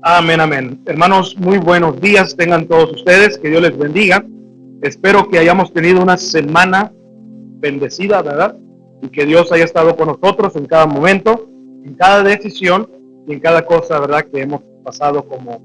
Amén, amén. Hermanos, muy buenos días tengan todos ustedes, que Dios les bendiga. Espero que hayamos tenido una semana bendecida, ¿verdad? Y que Dios haya estado con nosotros en cada momento, en cada decisión y en cada cosa, ¿verdad? Que hemos pasado como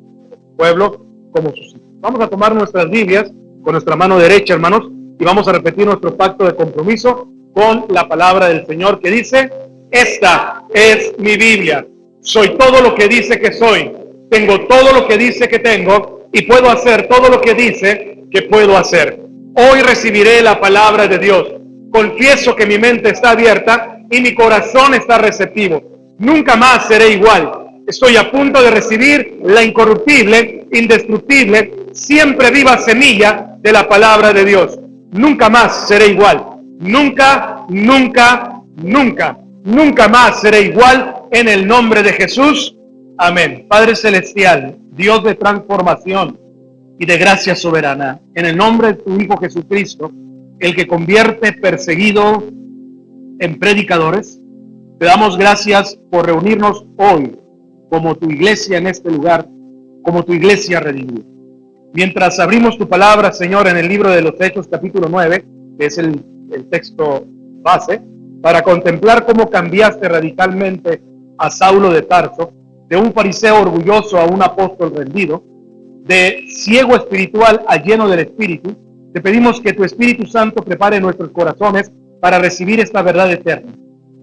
pueblo, como sus hijos. Vamos a tomar nuestras Biblias con nuestra mano derecha, hermanos, y vamos a repetir nuestro pacto de compromiso con la palabra del Señor que dice: esta es mi Biblia. Soy todo lo que dice que soy. Tengo todo lo que dice que tengo y puedo hacer todo lo que dice que puedo hacer. Hoy recibiré la palabra de Dios. Confieso que mi mente está abierta y mi corazón está receptivo. Nunca más seré igual. Estoy a punto de recibir la incorruptible, indestructible, siempre viva semilla de la palabra de Dios. Nunca más seré igual. Nunca, nunca, nunca, nunca más seré igual en el nombre de Jesús. Amén. Padre Celestial, Dios de transformación y de gracia soberana, en el nombre de tu Hijo Jesucristo, el que convierte perseguido en predicadores, te damos gracias por reunirnos hoy como tu iglesia en este lugar, como tu iglesia redimida. Mientras abrimos tu palabra, Señor, en el libro de los Hechos, capítulo 9, que es el texto base, para contemplar cómo cambiaste radicalmente a Saulo de Tarso, de un fariseo orgulloso a un apóstol rendido, de ciego espiritual a lleno del Espíritu, te pedimos que tu Espíritu Santo prepare nuestros corazones para recibir esta verdad eterna.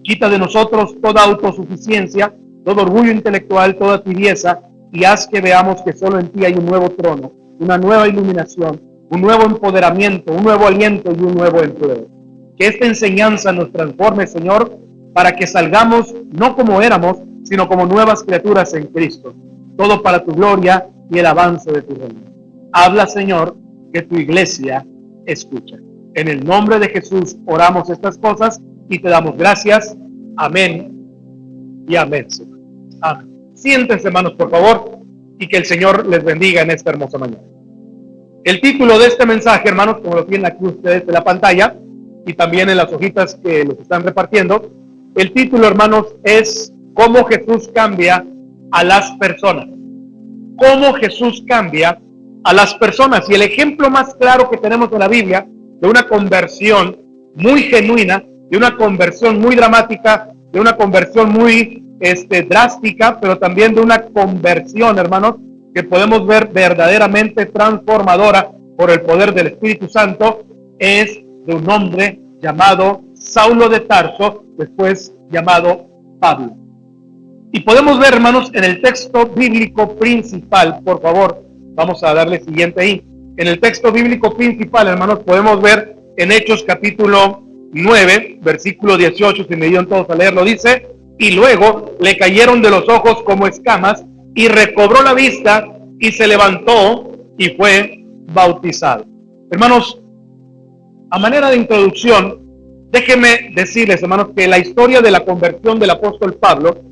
Quita de nosotros toda autosuficiencia, todo orgullo intelectual, toda tibieza, y haz que veamos que solo en ti hay un nuevo trono, una nueva iluminación, un nuevo empoderamiento, un nuevo aliento y un nuevo empleo. Que esta enseñanza nos transforme, Señor, para que salgamos no como éramos, sino como nuevas criaturas en Cristo. Todo para tu gloria y el avance de tu reino. Habla, Señor, que tu iglesia escucha. En el nombre de Jesús oramos estas cosas y te damos gracias. Amén y amén, Señor. Amén. Siéntense, hermanos, por favor, y que el Señor les bendiga en esta hermosa mañana. El título de este mensaje, hermanos, como lo tienen aquí ustedes en la pantalla y también en las hojitas que les están repartiendo, el título, hermanos, es ¿Cómo Jesús cambia a las personas? ¿Cómo Jesús cambia a las personas? Y el ejemplo más claro que tenemos en la Biblia de una conversión muy genuina, de una conversión muy dramática, de una conversión muy drástica, pero también de una conversión, hermanos, que podemos ver verdaderamente transformadora por el poder del Espíritu Santo, es de un hombre llamado Saulo de Tarso, después llamado Pablo. Y podemos ver, hermanos, en el texto bíblico principal, por favor, vamos a darle siguiente ahí. En el texto bíblico principal, hermanos, podemos ver en Hechos capítulo 9, versículo 18, si me dieron todos a leerlo, dice: y luego le cayeron de los ojos como escamas, y recobró la vista, y se levantó, y fue bautizado. Hermanos, a manera de introducción, déjenme decirles, hermanos, que la historia de la conversión del apóstol Pablo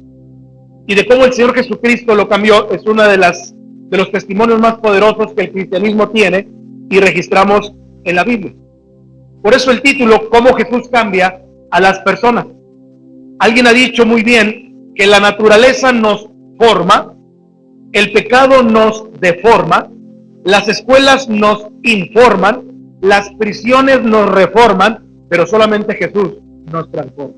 y de cómo el Señor Jesucristo lo cambió es una de los testimonios más poderosos que el cristianismo tiene y registramos en la Biblia. Por eso el título, ¿Cómo Jesús cambia a las personas? Alguien ha dicho muy bien que la naturaleza nos forma, el pecado nos deforma, las escuelas nos informan, las prisiones nos reforman, pero solamente Jesús nos transforma.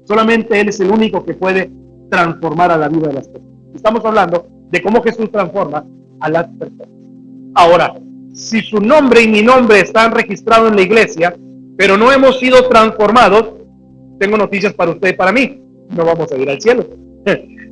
Solamente Él es el único que puede transformar a la vida de las personas. Estamos hablando de cómo Jesús transforma a las personas. Ahora, si su nombre y mi nombre están registrados en la iglesia, pero no hemos sido transformados, tengo noticias para usted y para mí: no vamos a ir al cielo.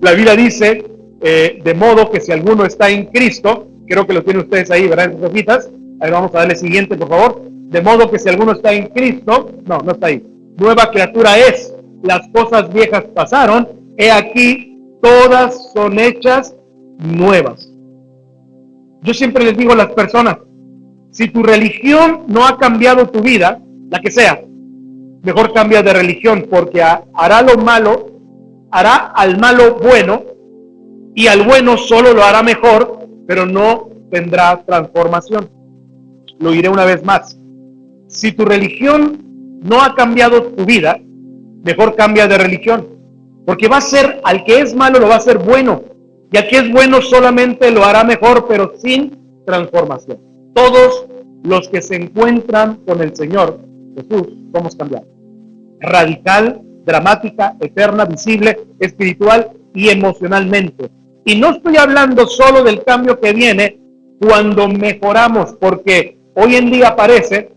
La Biblia dice, de modo que si alguno está en Cristo, creo que lo tienen ustedes ahí, ¿verdad? En sus hojitas. A ver, vamos a darle siguiente, por favor. De modo que si alguno está en Cristo, no está ahí. Nueva criatura es. Las cosas viejas pasaron, he aquí, todas son hechas nuevas. Yo siempre les digo a las personas, si tu religión no ha cambiado tu vida, la que sea, mejor cambia de religión, porque hará lo malo, hará al malo bueno, y al bueno solo lo hará mejor, pero no tendrá transformación. Lo diré una vez más. Si tu religión no ha cambiado tu vida, mejor cambia de religión, porque va a ser, al que es malo lo va a hacer bueno, Y aquí es bueno solamente lo hará mejor, pero sin transformación. Todos los que se encuentran con el Señor Jesús somos cambiados. Radical, dramática, eterna, visible, espiritual y emocionalmente. Y no estoy hablando solo del cambio que viene cuando mejoramos, porque hoy en día parece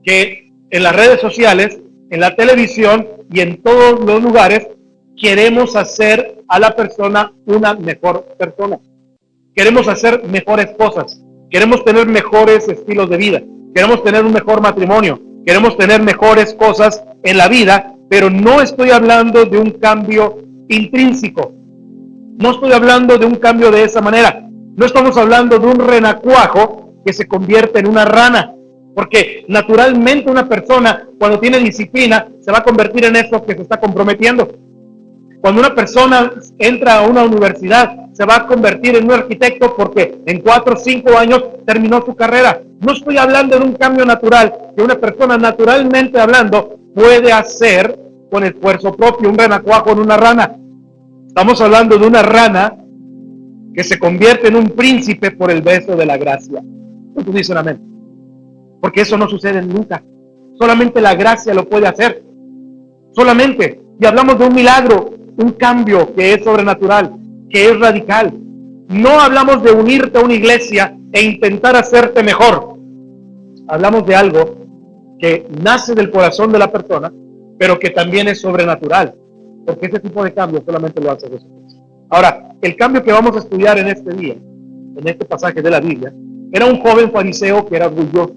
que en las redes sociales, en la televisión y en todos los lugares queremos hacer a la persona una mejor persona. Queremos hacer mejores cosas, queremos tener mejores estilos de vida, queremos tener un mejor matrimonio, queremos tener mejores cosas en la vida, pero no estoy hablando de un cambio intrínseco. No estoy hablando de un cambio de esa manera. No estamos hablando de un renacuajo que se convierte en una rana. Porque naturalmente una persona, cuando tiene disciplina, se va a convertir en eso que se está comprometiendo. Cuando una persona entra a una universidad, se va a convertir en un arquitecto porque en 4 o 5 años terminó su carrera. No estoy hablando de un cambio natural, que una persona naturalmente hablando puede hacer con esfuerzo propio, un renacuajo en una rana. Estamos hablando de una rana que se convierte en un príncipe por el beso de la gracia. ¿Cuántos dicen amén? Porque eso no sucede nunca. Solamente la gracia lo puede hacer. Solamente. Y hablamos de un milagro, un cambio que es sobrenatural, que es radical. No hablamos de unirte a una iglesia e intentar hacerte mejor. Hablamos de algo que nace del corazón de la persona, pero que también es sobrenatural. Porque ese tipo de cambio solamente lo hace Jesucristo. Ahora, el cambio que vamos a estudiar en este día, en este pasaje de la Biblia, era un joven fariseo que era orgulloso.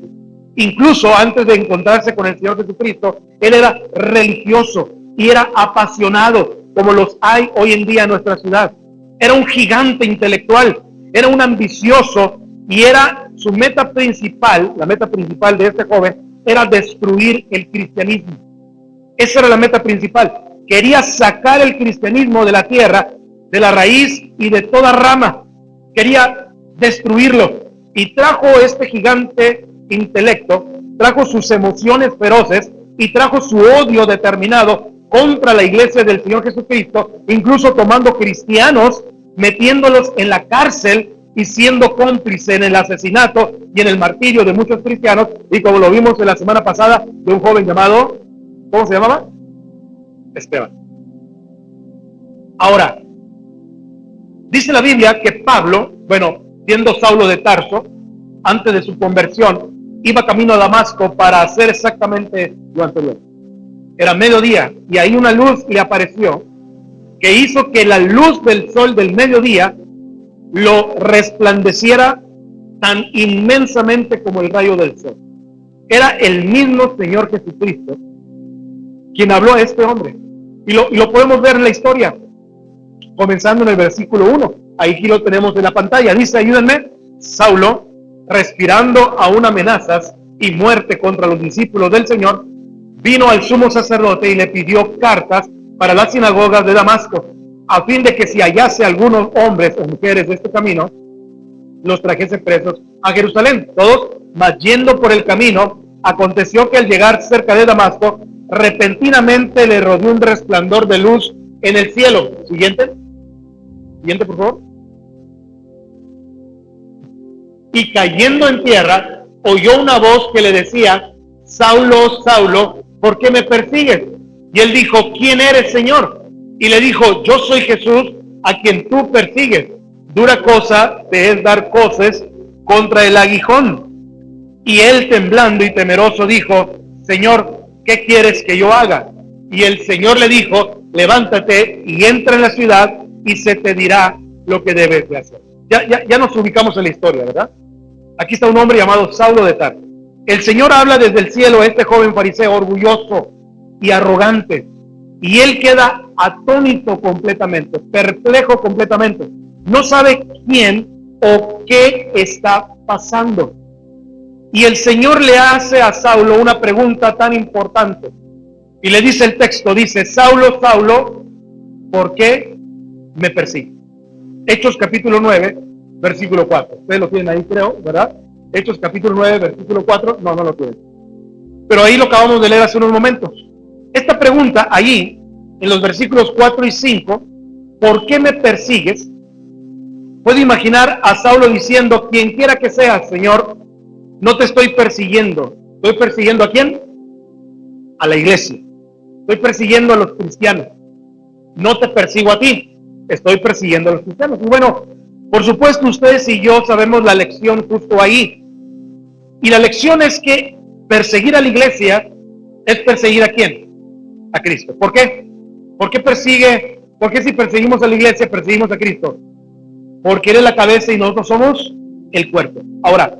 Incluso antes de encontrarse con el Señor Jesucristo, él era religioso y era apasionado, como los hay hoy en día en nuestra ciudad. Era un gigante intelectual, era un ambicioso y era su meta principal, la meta principal de este joven, era destruir el cristianismo. Esa era la meta principal. Quería sacar el cristianismo de la tierra, de la raíz y de toda rama. Quería destruirlo. Y trajo este gigante intelecto, trajo sus emociones feroces y trajo su odio determinado contra la iglesia del Señor Jesucristo, incluso tomando cristianos, metiéndolos en la cárcel y siendo cómplice en el asesinato y en el martirio de muchos cristianos, y como lo vimos en la semana pasada, de un joven llamado, ¿cómo se llamaba? Esteban. Ahora, dice la Biblia que Pablo, siendo Saulo de Tarso, antes de su conversión, iba camino a Damasco para hacer exactamente lo anterior. Era mediodía y ahí una luz le apareció que hizo que la luz del sol del mediodía lo resplandeciera tan inmensamente como el rayo del sol. Era el mismo Señor Jesucristo quien habló a este hombre. Y lo podemos ver en la historia, comenzando en el versículo 1. Ahí lo tenemos en la pantalla. Dice, ayúdenme, Saulo, respirando aún amenazas y muerte contra los discípulos del Señor, vino al sumo sacerdote y le pidió cartas para las sinagogas de Damasco, a fin de que si hallase algunos hombres o mujeres de este camino, los trajese presos a Jerusalén. Todos, mas yendo por el camino, aconteció que al llegar cerca de Damasco, repentinamente le rodeó un resplandor de luz en el cielo. Siguiente, por favor. Y cayendo en tierra, oyó una voz que le decía, Saulo, Saulo, ¿por qué me persigues? Y él dijo, ¿quién eres, Señor? Y le dijo, yo soy Jesús, a quien tú persigues. Dura cosa te es dar coces contra el aguijón. Y él, temblando y temeroso, dijo, Señor, ¿qué quieres que yo haga? Y el Señor le dijo, levántate y entra en la ciudad y se te dirá lo que debes de hacer. Ya nos ubicamos en la historia, ¿verdad? Aquí está un hombre llamado Saulo de Tarso. El Señor habla desde el cielo a este joven fariseo orgulloso y arrogante. Y él queda atónito completamente, perplejo completamente. No sabe quién o qué está pasando. Y el Señor le hace a Saulo una pregunta tan importante. Y le dice el texto, dice, Saulo, Saulo, ¿por qué me persigues? Hechos capítulo 9, versículo 4. Ustedes lo tienen ahí, creo, ¿verdad? Hechos capítulo 9, versículo 4. No lo tienen. Pero ahí lo acabamos de leer hace unos momentos. Esta pregunta allí, en los versículos 4 y 5, ¿por qué me persigues? Puedo imaginar a Saulo diciendo: quien quiera que seas, Señor, no te estoy persiguiendo. ¿Estoy persiguiendo a quién? A la iglesia. Estoy persiguiendo a los cristianos. No te persigo a ti, estoy persiguiendo a los cristianos. Y bueno, por supuesto ustedes y yo sabemos la lección justo ahí. Y la lección es que perseguir a la iglesia es perseguir ¿a quién? A Cristo. ¿Por qué? ¿Por qué si perseguimos a la iglesia perseguimos a Cristo? Porque Él es la cabeza y nosotros somos el cuerpo. Ahora,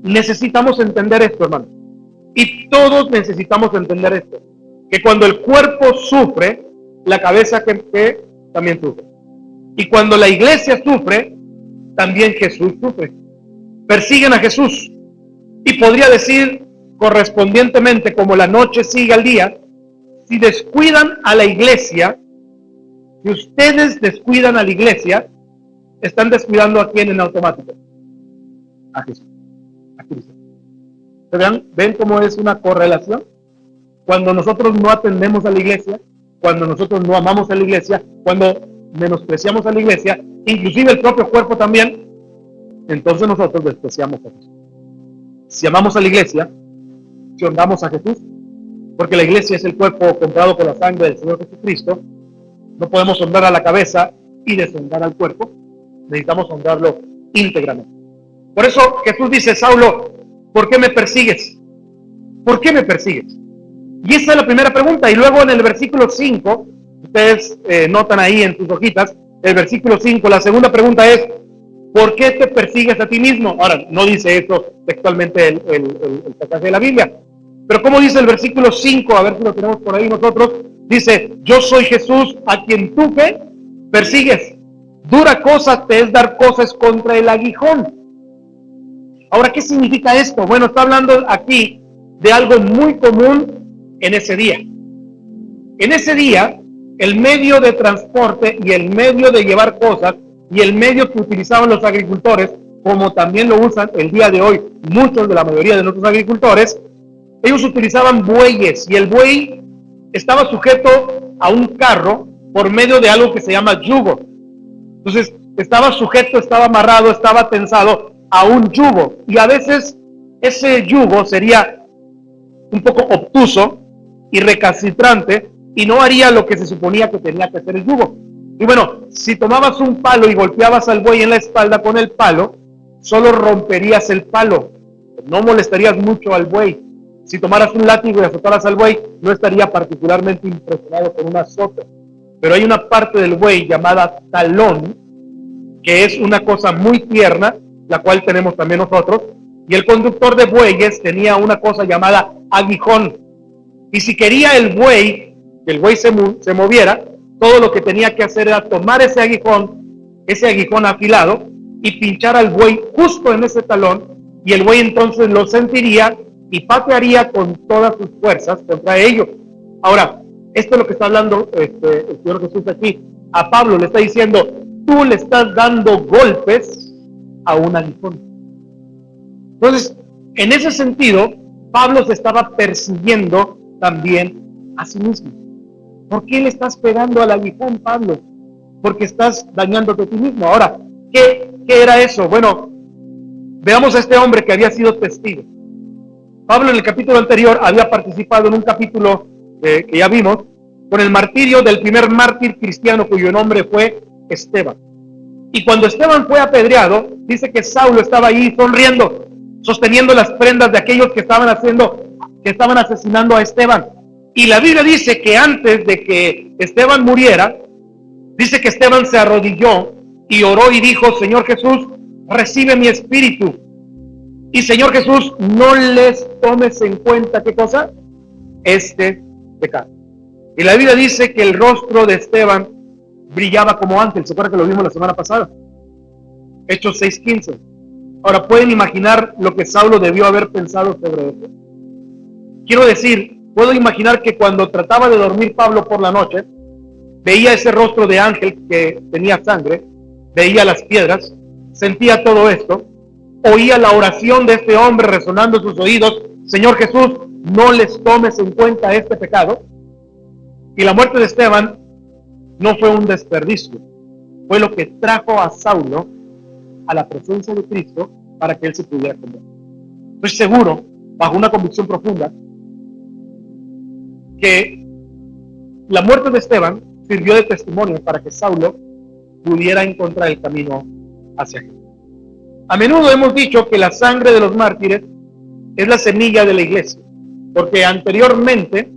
necesitamos entender esto, hermano. Y todos necesitamos entender esto. Que cuando el cuerpo sufre, la cabeza que también sufre. Y cuando la iglesia sufre, también Jesús sufre. Persiguen a Jesús. Y podría decir correspondientemente, como la noche sigue al día, si descuidan a la iglesia, si ustedes descuidan a la iglesia, están descuidando a quién en automático. A Jesús. A Cristo. ¿Ven cómo es una correlación? Cuando nosotros no atendemos a la iglesia, cuando nosotros no amamos a la iglesia, cuando menospreciamos a la iglesia, inclusive el propio cuerpo también, entonces nosotros despreciamos a Jesús. Si amamos a la iglesia, si honramos a Jesús, porque la iglesia es el cuerpo comprado con la sangre del Señor Jesucristo, no podemos honrar a la cabeza y deshonrar al cuerpo, necesitamos honrarlo íntegramente. Por eso Jesús dice: Saulo, ¿por qué me persigues? ¿Por qué me persigues? Y esa es la primera pregunta. Y luego en el versículo 5, ustedes notan ahí en sus hojitas, el versículo 5, la segunda pregunta es: ¿por qué te persigues a ti mismo? Ahora, no dice eso textualmente el pasaje de la Biblia. Pero ¿cómo dice el versículo 5? A ver si lo tenemos por ahí nosotros. Dice: yo soy Jesús a quien tú ¿qué? Persigues. Dura cosa te es dar cosas contra el aguijón. Ahora, ¿qué significa esto? Bueno, está hablando aquí de algo muy común en ese día. En ese día, el medio de transporte y el medio de llevar cosas y el medio que utilizaban los agricultores, como también lo usan el día de hoy muchos de la mayoría de nuestros agricultores, ellos utilizaban bueyes y el buey estaba sujeto a un carro por medio de algo que se llama yugo. Entonces, estaba sujeto, estaba amarrado, estaba tensado a un yugo, y a veces ese yugo sería un poco obtuso y recalcitrante y no haría lo que se suponía que tenía que hacer el yugo. Y bueno, si tomabas un palo y golpeabas al buey en la espalda con el palo, solo romperías el palo, no molestarías mucho al buey. Si tomaras un látigo y azotaras al buey, no estaría particularmente impresionado con un azote. Pero hay una parte del buey llamada talón, que es una cosa muy tierna, la cual tenemos también nosotros, y el conductor de bueyes tenía una cosa llamada aguijón. Y si quería el buey, que el buey se moviera, todo lo que tenía que hacer era tomar ese aguijón afilado, y pinchar al buey justo en ese talón, y el buey entonces lo sentiría y patearía con todas sus fuerzas contra ello. Ahora, esto es lo que está hablando el Señor Jesús aquí. A Pablo le está diciendo: tú le estás dando golpes a un aguijón. Entonces, en ese sentido, Pablo se estaba persiguiendo también a sí mismo. ¿Por qué le estás pegando al aguijón, Pablo? Porque estás dañándote a ti mismo. Ahora, ¿qué era eso? Bueno, veamos a este hombre que había sido testigo. Pablo en el capítulo anterior había participado en un capítulo que ya vimos, con el martirio del primer mártir cristiano cuyo nombre fue Esteban. Y cuando Esteban fue apedreado, dice que Saulo estaba ahí sonriendo, sosteniendo las prendas de aquellos que estaban asesinando a Esteban. Y la Biblia dice que antes de que Esteban muriera, dice que Esteban se arrodilló y oró y dijo: Señor Jesús, recibe mi espíritu. Y Señor Jesús, no les tomes en cuenta, ¿qué cosa? Este pecado. Y la Biblia dice que el rostro de Esteban brillaba como ángel. ¿Se acuerdan que lo vimos la semana pasada? Hechos 6:15. Ahora, ¿pueden imaginar lo que Saulo debió haber pensado sobre esto? Quiero decir, puedo imaginar que cuando trataba de dormir Pablo por la noche, veía ese rostro de ángel que tenía sangre, veía las piedras, sentía todo esto, oía la oración de este hombre resonando en sus oídos: Señor Jesús, no les tomes en cuenta este pecado. Y la muerte de Esteban no fue un desperdicio, fue lo que trajo a Saulo a la presencia de Cristo para que él se pudiera convertir. Estoy seguro, bajo una convicción profunda, que la muerte de Esteban sirvió de testimonio para que Saulo pudiera encontrar el camino hacia Jesús. A menudo hemos dicho que la sangre de los mártires es la semilla de la iglesia, porque anteriormente,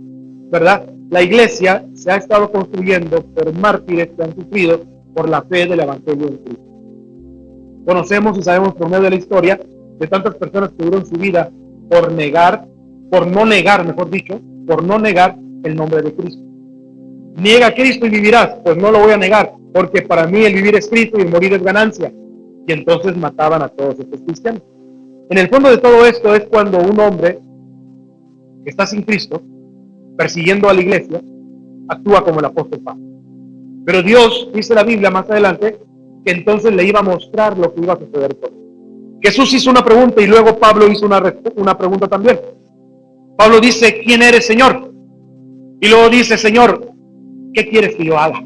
¿verdad?, la iglesia se ha estado construyendo por mártires que han sufrido por la fe del evangelio de Cristo. Conocemos y sabemos por medio de la historia de tantas personas que dieron su vida por no negar el nombre de Cristo. Niega a Cristo y vivirás. Pues no lo voy a negar, porque para mí el vivir es Cristo y el morir es ganancia. Y entonces mataban a todos estos cristianos. En el fondo de todo esto es cuando un hombre que está sin Cristo, persiguiendo a la iglesia, actúa como el apóstol Pablo. Pero Dios, dice la Biblia más adelante, que entonces le iba a mostrar lo que iba a suceder con él. Jesús hizo una pregunta y luego Pablo hizo una pregunta también. Pablo dice, ¿quién eres, Señor? Y luego dice, Señor, ¿qué quieres que yo haga?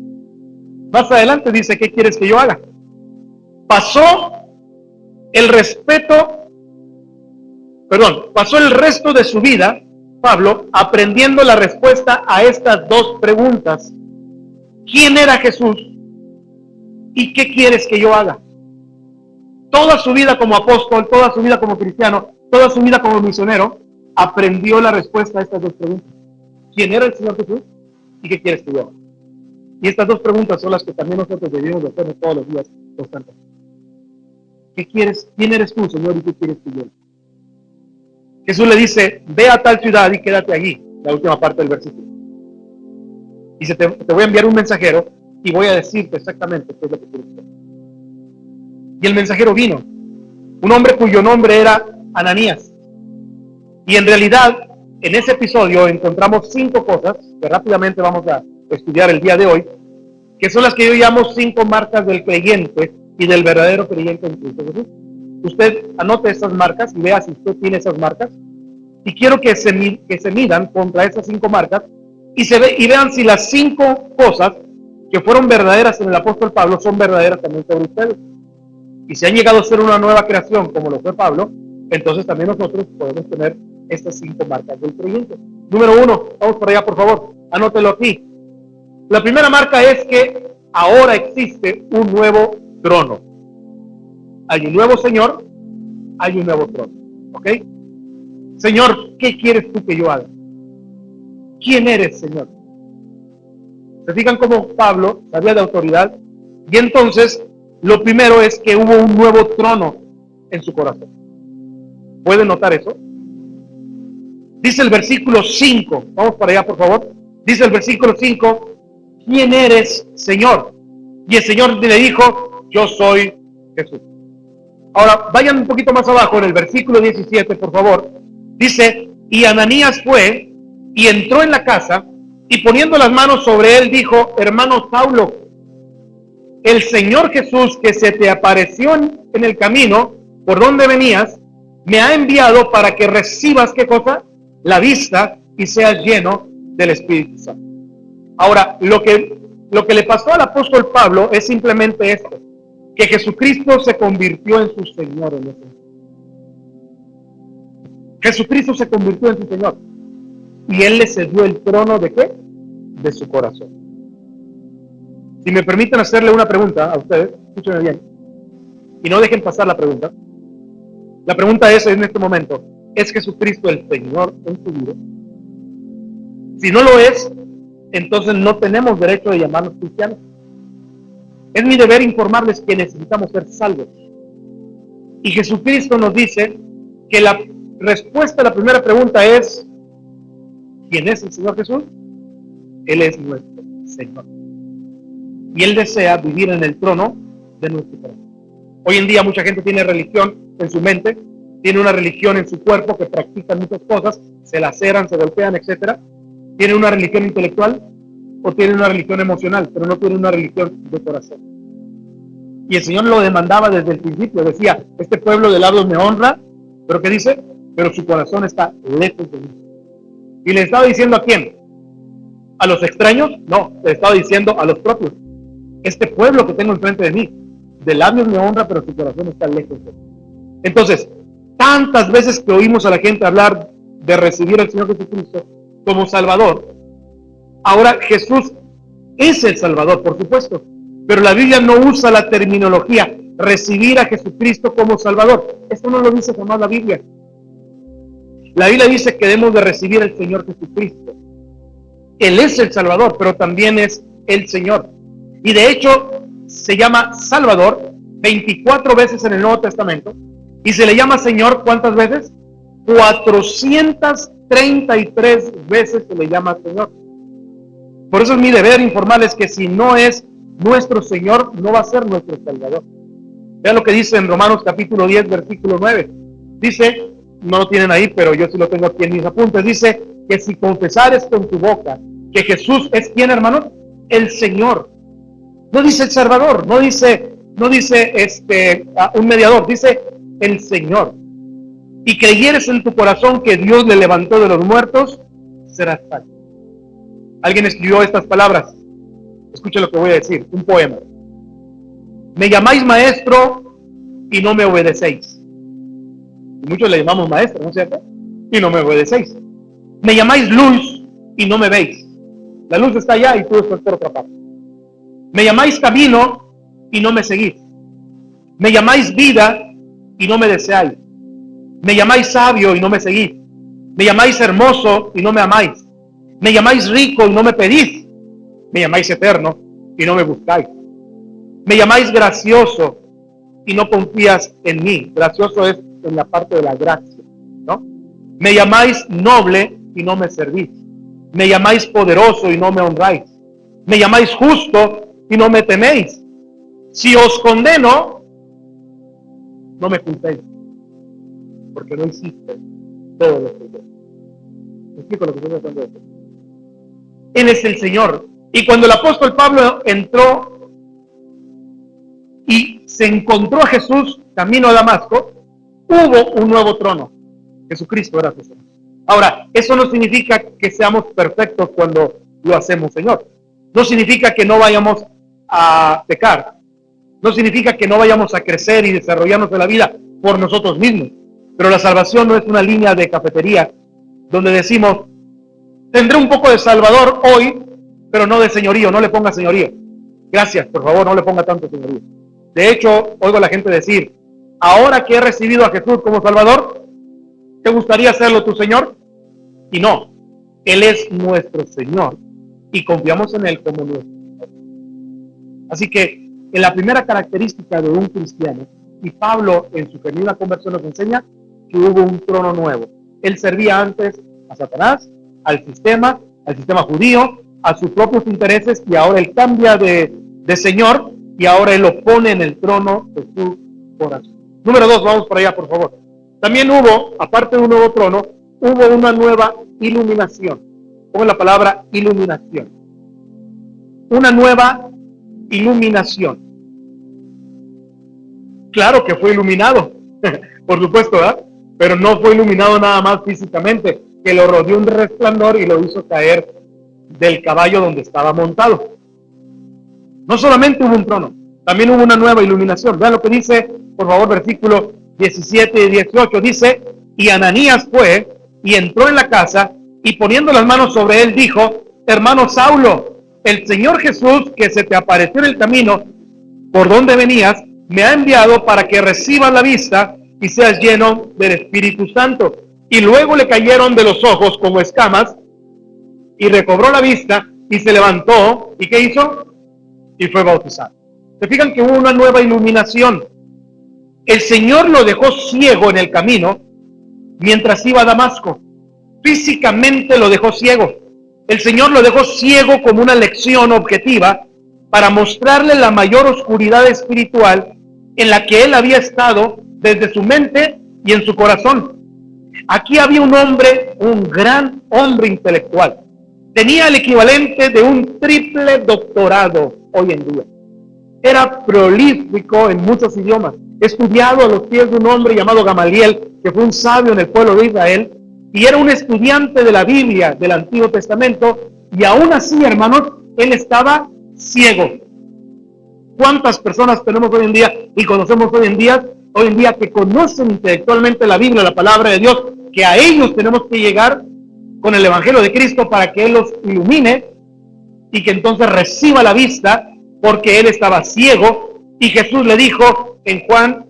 Más adelante dice, ¿qué quieres que yo haga? Pasó el resto de su vida, Pablo, aprendiendo la respuesta a estas dos preguntas. ¿Quién era Jesús? ¿Y qué quieres que yo haga? Toda su vida como apóstol, toda su vida como cristiano, toda su vida como misionero, aprendió la respuesta a estas dos preguntas. ¿Quién era el Señor Jesús? ¿Y qué quieres que yo haga? Y estas dos preguntas son las que también nosotros debemos hacer todos los días constantemente. ¿Qué quieres? ¿Quién eres tú, Señor? ¿Y qué quieres que yo haga? Jesús le dice, ve a tal ciudad y quédate allí, la última parte del versículo. Dice, te voy a enviar un mensajero y voy a decirte exactamente qué es lo que quieres hacer. Y el mensajero vino, un hombre cuyo nombre era Ananías. Y en realidad, en ese episodio encontramos 5 cosas que rápidamente vamos a estudiar el día de hoy, que son las que yo llamo 5 marcas del creyente y del verdadero creyente en Cristo Jesús. Usted anote esas marcas y vea si usted tiene esas marcas. Y quiero que se midan contra esas 5 marcas y vean si las 5 cosas que fueron verdaderas en el apóstol Pablo son verdaderas también sobre ustedes. Y si han llegado a ser una nueva creación como lo fue Pablo, entonces también nosotros podemos tener estas 5 marcas del creyente. Número 1, vamos por allá por favor, anótelo aquí. La primera marca es que ahora existe un nuevo trono. Hay un nuevo Señor, hay un nuevo trono. ¿Ok? Señor, ¿qué quieres tú que yo haga? ¿Quién eres, Señor? Se fijan cómo Pablo sabía de autoridad y entonces lo primero es que hubo un nuevo trono en su corazón. ¿Pueden notar eso? Dice el versículo 5, vamos para allá por favor. Dice el versículo 5, ¿quién eres, Señor? Y el Señor le dijo, yo soy Jesús. Ahora, vayan un poquito más abajo en el versículo 17, por favor. Dice, y Ananías fue y entró en la casa y poniendo las manos sobre él dijo, hermano Saulo, el Señor Jesús que se te apareció en el camino por donde venías, me ha enviado para que recibas, ¿qué cosa? La vista y seas lleno del Espíritu Santo. Ahora, lo que le pasó al apóstol Pablo es simplemente esto, que Jesucristo se convirtió en su Señor en ese momento. Jesucristo se convirtió en su Señor y Él le cedió el trono ¿de qué? De su corazón. Si me permiten hacerle una pregunta a ustedes, escúchenme bien, y no dejen pasar la pregunta. La pregunta es en este momento, ¿es Jesucristo el Señor en su vida? Si no lo es, entonces no tenemos derecho de llamarnos cristianos. Es mi deber informarles que necesitamos ser salvos. Y Jesucristo nos dice que la respuesta a la primera pregunta es, ¿quién es el Señor Jesús? Él es nuestro Señor. Y Él desea vivir en el trono de nuestro corazón. Hoy en día mucha gente tiene religión en su mente, tiene una religión en su cuerpo que practican muchas cosas, se laceran, se golpean, etc. Tiene una religión intelectual o tiene una religión emocional, pero no tiene una religión de corazón. Y el Señor lo demandaba desde el principio, decía, este pueblo de labios me honra, pero ¿qué dice? Pero su corazón está lejos de mí. ¿Y le estaba diciendo a quién? ¿A los extraños? No, le estaba diciendo a los propios. Este pueblo que tengo enfrente de mí de labios me honra, pero su corazón está lejos de mí. Entonces, tantas veces que oímos a la gente hablar de recibir al Señor Jesucristo como Salvador, ahora Jesús es el Salvador, por supuesto, pero la Biblia no usa la terminología recibir a Jesucristo como Salvador. Esto no lo dice jamás la Biblia. La Biblia dice que debemos de recibir al Señor Jesucristo. Él es el Salvador, pero también es el Señor. Y de hecho, se llama Salvador 24 veces en el Nuevo Testamento. Y se le llama Señor, ¿cuántas veces? 433 veces se le llama Señor. Por eso es mi deber informarles que si no es nuestro Señor, no va a ser nuestro Salvador. Vean lo que dice en Romanos capítulo 10, versículo 9. Dice, no lo tienen ahí, pero yo sí lo tengo aquí en mis apuntes. Dice que si confesares con tu boca que Jesús es ¿quién, hermanos? El Señor. No dice el Salvador, no dice un mediador, dice el Señor. Y creyeres en tu corazón que Dios le levantó de los muertos, serás salvo. Alguien escribió estas palabras. Escuche lo que voy a decir, un poema. Me llamáis maestro y no me obedecéis. Y muchos le llamamos maestro, ¿no es cierto? Y no me obedecéis. Me llamáis luz y no me veis. La luz está allá y tú estás por otra parte. Me llamáis camino y no me seguís. Me llamáis vida y no me deseáis. Me llamáis sabio y no me seguís. Me llamáis hermoso y no me amáis. Me llamáis rico y no me pedís. Me llamáis eterno y no me buscáis. Me llamáis gracioso y no confías en mí. Gracioso es en la parte de la gracia, ¿no? Me llamáis noble y no me servís. Me llamáis poderoso y no me honráis. Me llamáis justo y no me teméis. Si os condeno, no me culpéis, porque no hiciste todo lo que yo. ¿Me explico lo que estoy tratando de decir? Él es el Señor. Y cuando el apóstol Pablo entró y se encontró a Jesús camino a Damasco, hubo un nuevo trono. Jesucristo era su Señor. Ahora, eso no significa que seamos perfectos cuando lo hacemos Señor. No significa que no vayamos a pecar. No significa que no vayamos a crecer y desarrollarnos en la vida por nosotros mismos. Pero la salvación no es una línea de cafetería donde decimos, tendré un poco de Salvador hoy, pero no de señorío, no le ponga señorío. Gracias, por favor, no le ponga tanto señorío. De hecho, oigo a la gente decir, ahora que he recibido a Jesús como Salvador, ¿te gustaría hacerlo tu Señor? Y no, Él es nuestro Señor y confiamos en Él como nuestro Señor. Así que en la primera característica de un cristiano, y Pablo en su genuina conversión nos enseña que hubo un trono nuevo. Él servía antes a Satanás, al sistema judío, a sus propios intereses, y ahora él cambia de Señor y ahora él lo pone en el trono de su corazón. Número 2, vamos por allá, por favor. También hubo, aparte de un nuevo trono, hubo una nueva iluminación. Pongo la palabra iluminación. Una nueva iluminación. Claro que fue iluminado, por supuesto, ¿verdad? Pero no fue iluminado nada más físicamente, que lo rodeó un resplandor y lo hizo caer del caballo donde estaba montado. No solamente hubo un trono, también hubo una nueva iluminación. Vean lo que dice, por favor, versículos 17 y 18. Dice, y Ananías fue y entró en la casa y poniendo las manos sobre él dijo, hermano Saulo, el Señor Jesús que se te apareció en el camino por donde venías, me ha enviado para que recibas la vista y seas lleno del Espíritu Santo. Y luego le cayeron de los ojos como escamas y recobró la vista y se levantó. ¿Y qué hizo? Y fue bautizado. Se fijan que hubo una nueva iluminación. El Señor lo dejó ciego en el camino mientras iba a Damasco. Físicamente lo dejó ciego. El Señor lo dejó ciego como una lección objetiva para mostrarle la mayor oscuridad espiritual en la que él había estado desde su mente y en su corazón. Aquí había un hombre, un gran hombre intelectual. Tenía el equivalente de un triple doctorado hoy en día. Era prolífico en muchos idiomas. Estudiado a los pies de un hombre llamado Gamaliel, que fue un sabio en el pueblo de Israel, y era un estudiante de la Biblia del Antiguo Testamento, y aún así, hermanos, él estaba ciego. ¿Cuántas personas tenemos hoy en día y conocemos hoy en día que conocen intelectualmente la Biblia, la palabra de Dios, que a ellos tenemos que llegar con el Evangelio de Cristo para que Él los ilumine y que entonces reciba la vista, porque Él estaba ciego y Jesús le dijo en Juan,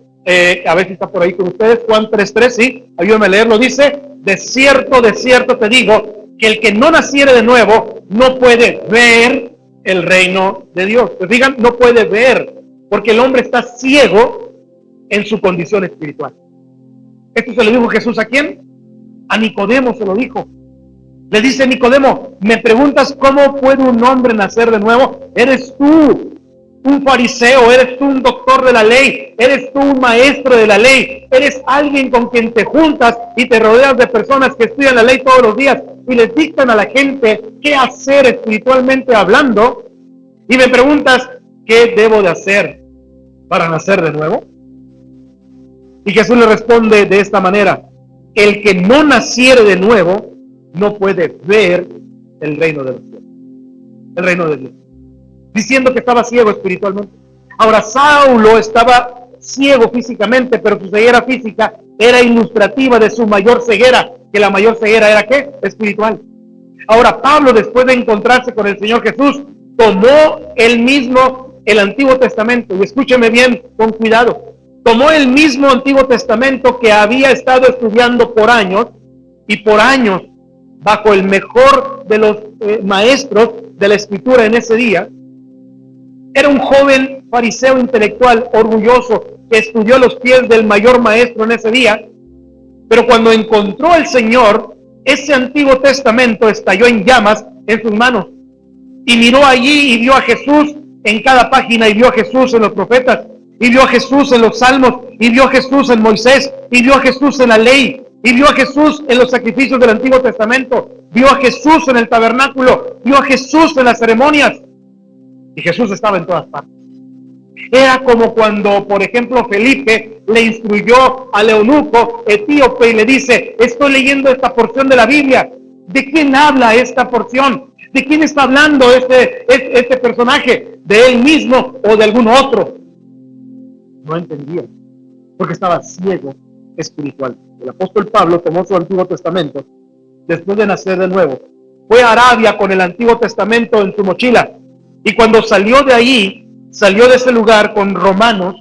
a ver si está por ahí con ustedes, Juan 3:3, sí, ayúdame a leerlo, dice, de cierto te digo, que el que no naciere de nuevo no puede ver el reino de Dios. ¿Se fijan? No puede ver, porque el hombre está ciego en su condición espiritual. Esto se lo dijo Jesús ¿a quién? A Nicodemo se lo dijo. Le dice Nicodemo, ¿me preguntas cómo puede un hombre nacer de nuevo? Eres tú un fariseo, eres tú un doctor de la ley, eres tú un maestro de la ley, eres alguien con quien te juntas y te rodeas de personas que estudian la ley todos los días y les dictan a la gente qué hacer espiritualmente hablando, y me preguntas qué debo de hacer para nacer de nuevo. Y Jesús le responde de esta manera, el que no naciere de nuevo no puede ver el reino de los cielos, el reino de Dios, diciendo que estaba ciego espiritualmente. Ahora, Saulo estaba ciego físicamente, pero su ceguera física era ilustrativa de su mayor ceguera, que la mayor ceguera era ¿qué? Espiritual. Ahora, Pablo, después de encontrarse con el Señor Jesús, tomó él mismo el Antiguo Testamento, y escúcheme bien, con cuidado, tomó el mismo Antiguo Testamento que había estado estudiando por años, y por años, bajo el mejor de los maestros de la Escritura en ese día. Era un joven fariseo intelectual, orgulloso, que estudió a los pies del mayor maestro en ese día, pero cuando encontró al Señor, ese Antiguo Testamento estalló en llamas en sus manos, y miró allí y vio a Jesús en cada página, y vio a Jesús en los profetas, y vio a Jesús en los salmos, y vio a Jesús en Moisés, y vio a Jesús en la ley, y vio a Jesús en los sacrificios del Antiguo Testamento, vio a Jesús en el tabernáculo, vio a Jesús en las ceremonias, y Jesús estaba en todas partes. Era como cuando, por ejemplo, Felipe le instruyó al eunuco etíope y le dice, estoy leyendo esta porción de la Biblia, ¿de quién habla esta porción? ¿De quién está hablando este personaje? ¿De él mismo o de algún otro? No entendía, porque estaba ciego espiritual. El apóstol Pablo tomó su Antiguo Testamento después de nacer de nuevo. Fue a Arabia con el Antiguo Testamento en su mochila, y cuando salió de ahí, salió de ese lugar con Romanos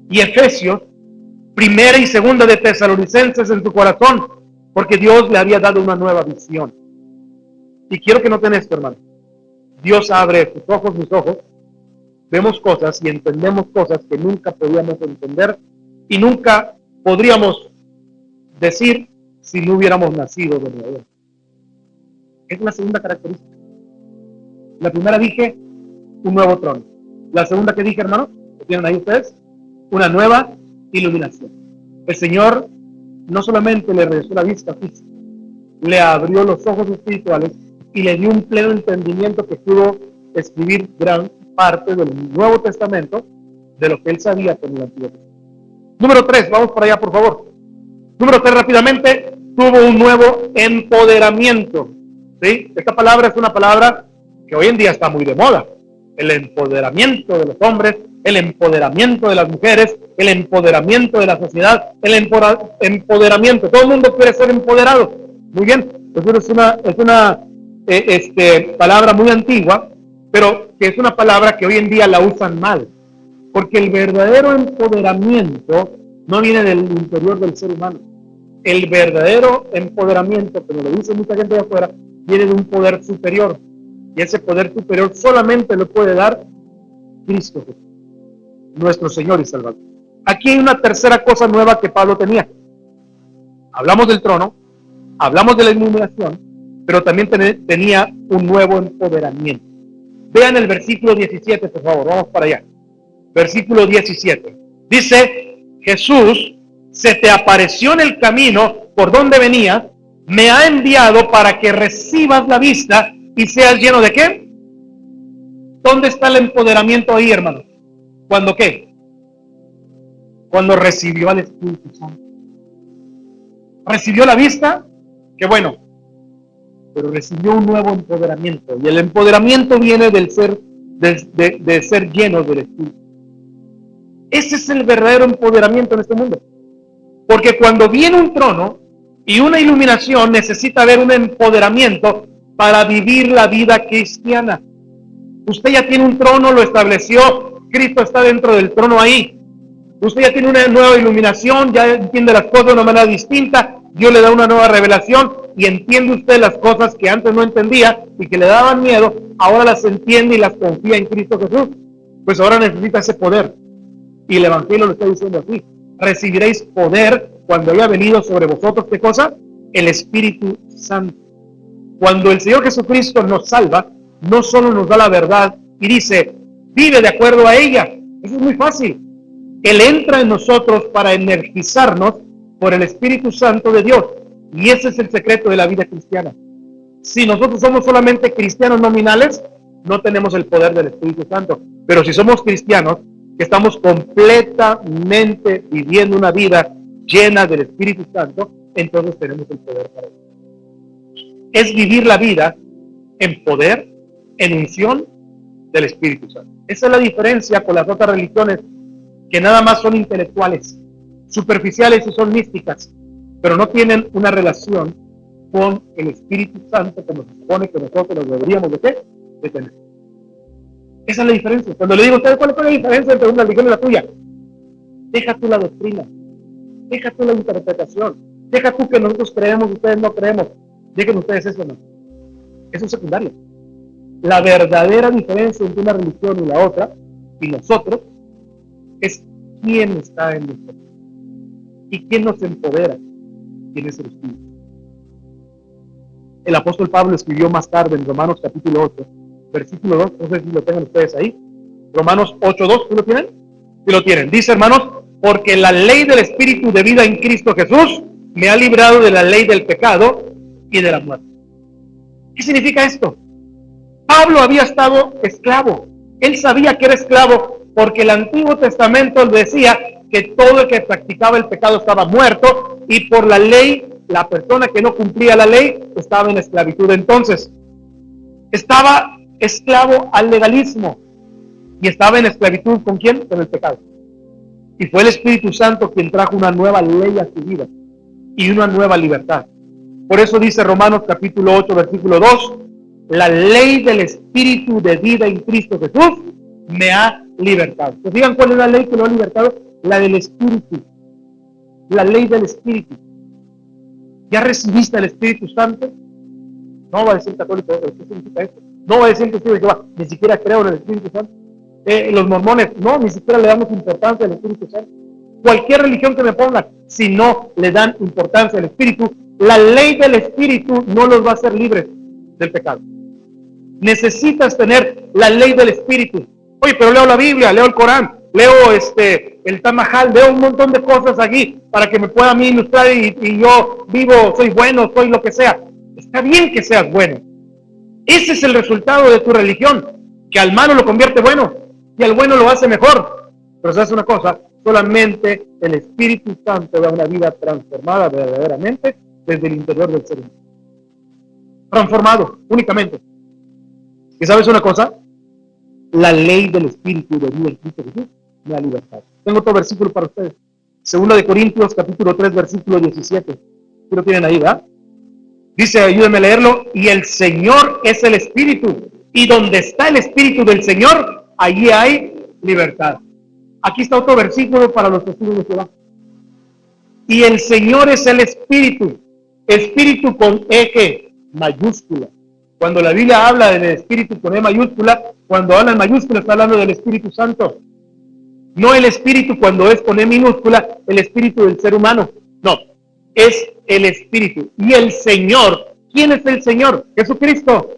y Efesios, primera y segunda de Tesalonicenses en su corazón, porque Dios le había dado una nueva visión. Y quiero que noten esto, hermano. Dios abre tus ojos, mis ojos, vemos cosas y entendemos cosas que nunca podíamos entender y nunca podríamos decir si no hubiéramos nacido de nuevo. Es la segunda característica. La primera dije, un nuevo trono. La segunda que dije, hermanos, ¿lo tienen ahí ustedes? Una nueva iluminación. El Señor no solamente le regresó la vista física, le abrió los ojos espirituales y le dio un pleno entendimiento que pudo escribir gran parte del Nuevo Testamento de lo que él sabía con el Antiguo Testamento. Número 3, vamos para allá, por favor. Número 3, rápidamente, tuvo un nuevo empoderamiento. ¿Sí? Esta palabra es una palabra que hoy en día está muy de moda. El empoderamiento de los hombres, el empoderamiento de las mujeres, el empoderamiento de la sociedad, el empoderamiento. Todo el mundo quiere ser empoderado. Muy bien, es una palabra muy antigua, pero que es una palabra que hoy en día la usan mal, porque el verdadero empoderamiento no viene del interior del ser humano. El verdadero empoderamiento, como lo dice mucha gente de afuera, viene de un poder superior, y ese poder superior solamente lo puede dar Cristo Jesús, nuestro Señor y Salvador. Aquí hay una tercera cosa nueva que Pablo tenía. Hablamos del trono, hablamos de la iluminación, pero también tenía un nuevo empoderamiento. Vean el versículo 17, por favor, vamos para allá. Versículo 17. Dice, Jesús se te apareció en el camino por donde venías, me ha enviado para que recibas la vista y seas lleno de ¿qué? ¿Dónde está el empoderamiento ahí, hermanos? ¿Cuándo qué? Cuando recibió al Espíritu Santo. Recibió la vista, qué bueno, pero recibió un nuevo empoderamiento, y el empoderamiento viene del ser de ser llenos del Espíritu. Ese es el verdadero empoderamiento en este mundo. Porque cuando viene un trono y una iluminación, necesita haber un empoderamiento para vivir la vida cristiana. Usted ya tiene un trono, lo estableció, Cristo está dentro del trono ahí. Usted ya tiene una nueva iluminación, ya entiende las cosas de una manera distinta, Dios le da una nueva revelación y entiende usted las cosas que antes no entendía y que le daban miedo, ahora las entiende y las confía en Cristo Jesús. Pues ahora necesita ese poder. Y el Evangelio lo está diciendo así: recibiréis poder cuando haya venido sobre vosotros, ¿qué cosa? El Espíritu Santo. Cuando el Señor Jesucristo nos salva, no solo nos da la verdad y dice, vive de acuerdo a ella. Eso es muy fácil. Él entra en nosotros para energizarnos por el Espíritu Santo de Dios. Y ese es el secreto de la vida cristiana. Si nosotros somos solamente cristianos nominales, no tenemos el poder del Espíritu Santo. Pero si somos cristianos, que estamos completamente viviendo una vida llena del Espíritu Santo, entonces tenemos el poder para eso. Es vivir la vida en poder, en unción del Espíritu Santo. Esa es la diferencia con las otras religiones, que nada más son intelectuales, superficiales y son místicas, pero no tienen una relación con el Espíritu Santo como se supone que nosotros deberíamos de tener. Esa es la diferencia. Cuando le digo a ustedes, ¿cuál es la diferencia entre una religión y la tuya? Deja tú la doctrina, deja tú la interpretación, deja tú que nosotros creemos y ustedes no creemos. Dejen ustedes eso, no. Eso es secundario. La verdadera diferencia entre una religión y la otra, y nosotros, es quién está en nosotros. Y quién nos empodera. Quién es el Espíritu. El apóstol Pablo escribió más tarde en Romanos capítulo 8, versículo 2, no sé si lo tengan ustedes ahí. Romanos 8:2, ¿sí lo tienen? Sí lo tienen. Dice, hermanos, porque la ley del Espíritu de vida en Cristo Jesús me ha librado de la ley del pecado y de la muerte. ¿Qué significa esto? Pablo había estado esclavo. Él sabía que era esclavo porque el Antiguo Testamento decía que todo el que practicaba el pecado estaba muerto y por la ley, la persona que no cumplía la ley estaba en esclavitud. Entonces, estaba esclavo al legalismo y estaba en esclavitud ¿con quién? Con el pecado. Y fue el Espíritu Santo quien trajo una nueva ley a su vida y una nueva libertad. Por eso dice Romanos capítulo 8, versículo 2, la ley del Espíritu de vida en Cristo Jesús me ha libertado. ¿Se fijan cuál es la ley que lo ha libertado? La del Espíritu. La ley del Espíritu. ¿Ya recibiste el Espíritu Santo? No va a decir católico, ¿qué significa esto? No va a decir testigo de Jehová, ni siquiera creo en el Espíritu Santo. Los mormones, no, ni siquiera le damos importancia al Espíritu Santo. Cualquier religión que me pongan, si no le dan importancia al Espíritu, la ley del Espíritu no los va a hacer libres del pecado. Necesitas tener la ley del Espíritu. Oye, pero leo la Biblia, leo el Corán, leo el Tamajal, leo un montón de cosas aquí para que me pueda a mí ilustrar y yo vivo, soy bueno, soy lo que sea. Está bien que seas bueno. Ese es el resultado de tu religión, que al malo lo convierte bueno y al bueno lo hace mejor. Pero se hace una cosa, solamente el Espíritu Santo da una vida transformada verdaderamente desde el interior del ser humano. Transformado, únicamente. ¿Y sabes una cosa? La ley del Espíritu de vida en Cristo Jesús me ha libertado. Tengo otro versículo para ustedes. Segunda de Corintios, capítulo 3, versículo 17. ¿Sí lo tienen ahí, verdad? Dice, ayúdenme a leerlo. Y el Señor es el Espíritu. Y donde está el Espíritu del Señor, allí hay libertad. Aquí está otro versículo para los testigos de Jehová. Y el Señor es el Espíritu. Espíritu con E mayúscula. Cuando la Biblia habla del Espíritu con E mayúscula, cuando habla en mayúscula está hablando del Espíritu Santo. No el Espíritu cuando es con E minúscula, el Espíritu del ser humano. No, es el Espíritu. Y el Señor, ¿quién es el Señor? Jesucristo.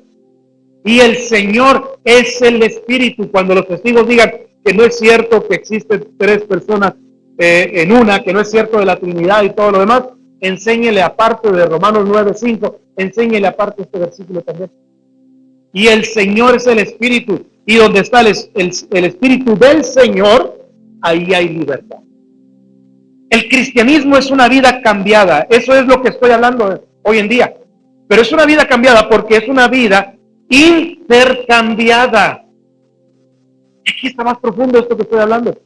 Y el Señor es el Espíritu. Cuando los testigos digan que no es cierto que existen tres personas en una, que no es cierto de la Trinidad y todo lo demás, enséñele aparte de Romanos 9:5, enséñele aparte este versículo también. Y el Señor es el Espíritu, y donde está el Espíritu del Señor, ahí hay libertad. El cristianismo es una vida cambiada, eso es lo que estoy hablando hoy en día, pero es una vida cambiada porque es una vida intercambiada. aquí está más profundo esto que estoy hablando.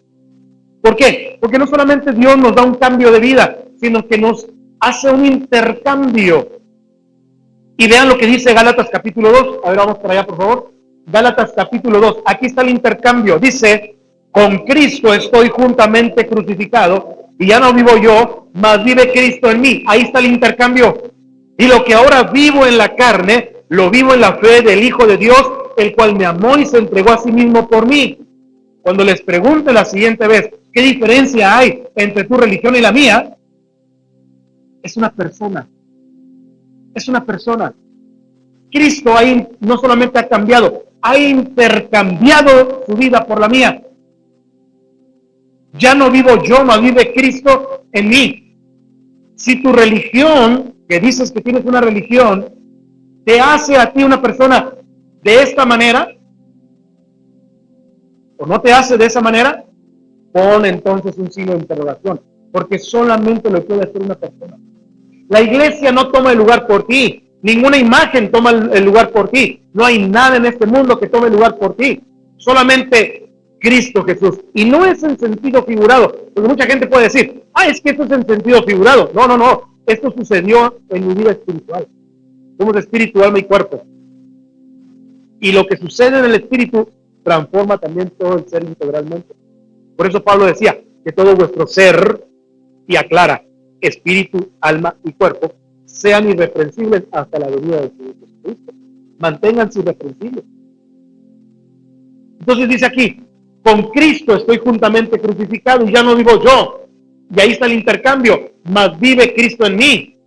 ¿Por qué? Porque no solamente Dios nos da un cambio de vida, sino que nos hace un intercambio. Y vean lo que dice Gálatas capítulo 2. A ver, vamos para allá, por favor. Gálatas capítulo 2. Aquí está el intercambio. Dice, con Cristo estoy juntamente crucificado, y ya no vivo yo, mas vive Cristo en mí. Ahí está el intercambio. Y lo que ahora vivo en la carne, lo vivo en la fe del Hijo de Dios, el cual me amó y se entregó a sí mismo por mí. Cuando les pregunte la siguiente vez, ¿qué diferencia hay entre tu religión y la mía? Es una persona. Es una persona. Cristo ahí no solamente ha cambiado, ha intercambiado su vida por la mía. Ya no vivo yo, no vive Cristo en mí. Si tu religión, que dices que tienes una religión, te hace a ti una persona de esta manera, o no te hace de esa manera, pon entonces un signo de interrogación, porque solamente lo puede hacer una persona. La iglesia no toma el lugar por ti, ninguna imagen toma el lugar por ti, no hay nada en este mundo que tome el lugar por ti, solamente Cristo Jesús. Y no es en sentido figurado, porque mucha gente puede decir, es que esto es en sentido figurado. No, esto sucedió en mi vida espiritual. Somos espíritu, alma y cuerpo. Y lo que sucede en el espíritu transforma también todo el ser integralmente. Por eso Pablo decía que todo vuestro ser, y aclara, espíritu, alma y cuerpo, sean irreprensibles hasta la venida del Señor Jesucristo. Manténganse irreprensibles. Entonces dice aquí, con Cristo estoy juntamente crucificado y ya no vivo yo. Y ahí está el intercambio, mas vive Cristo en mí.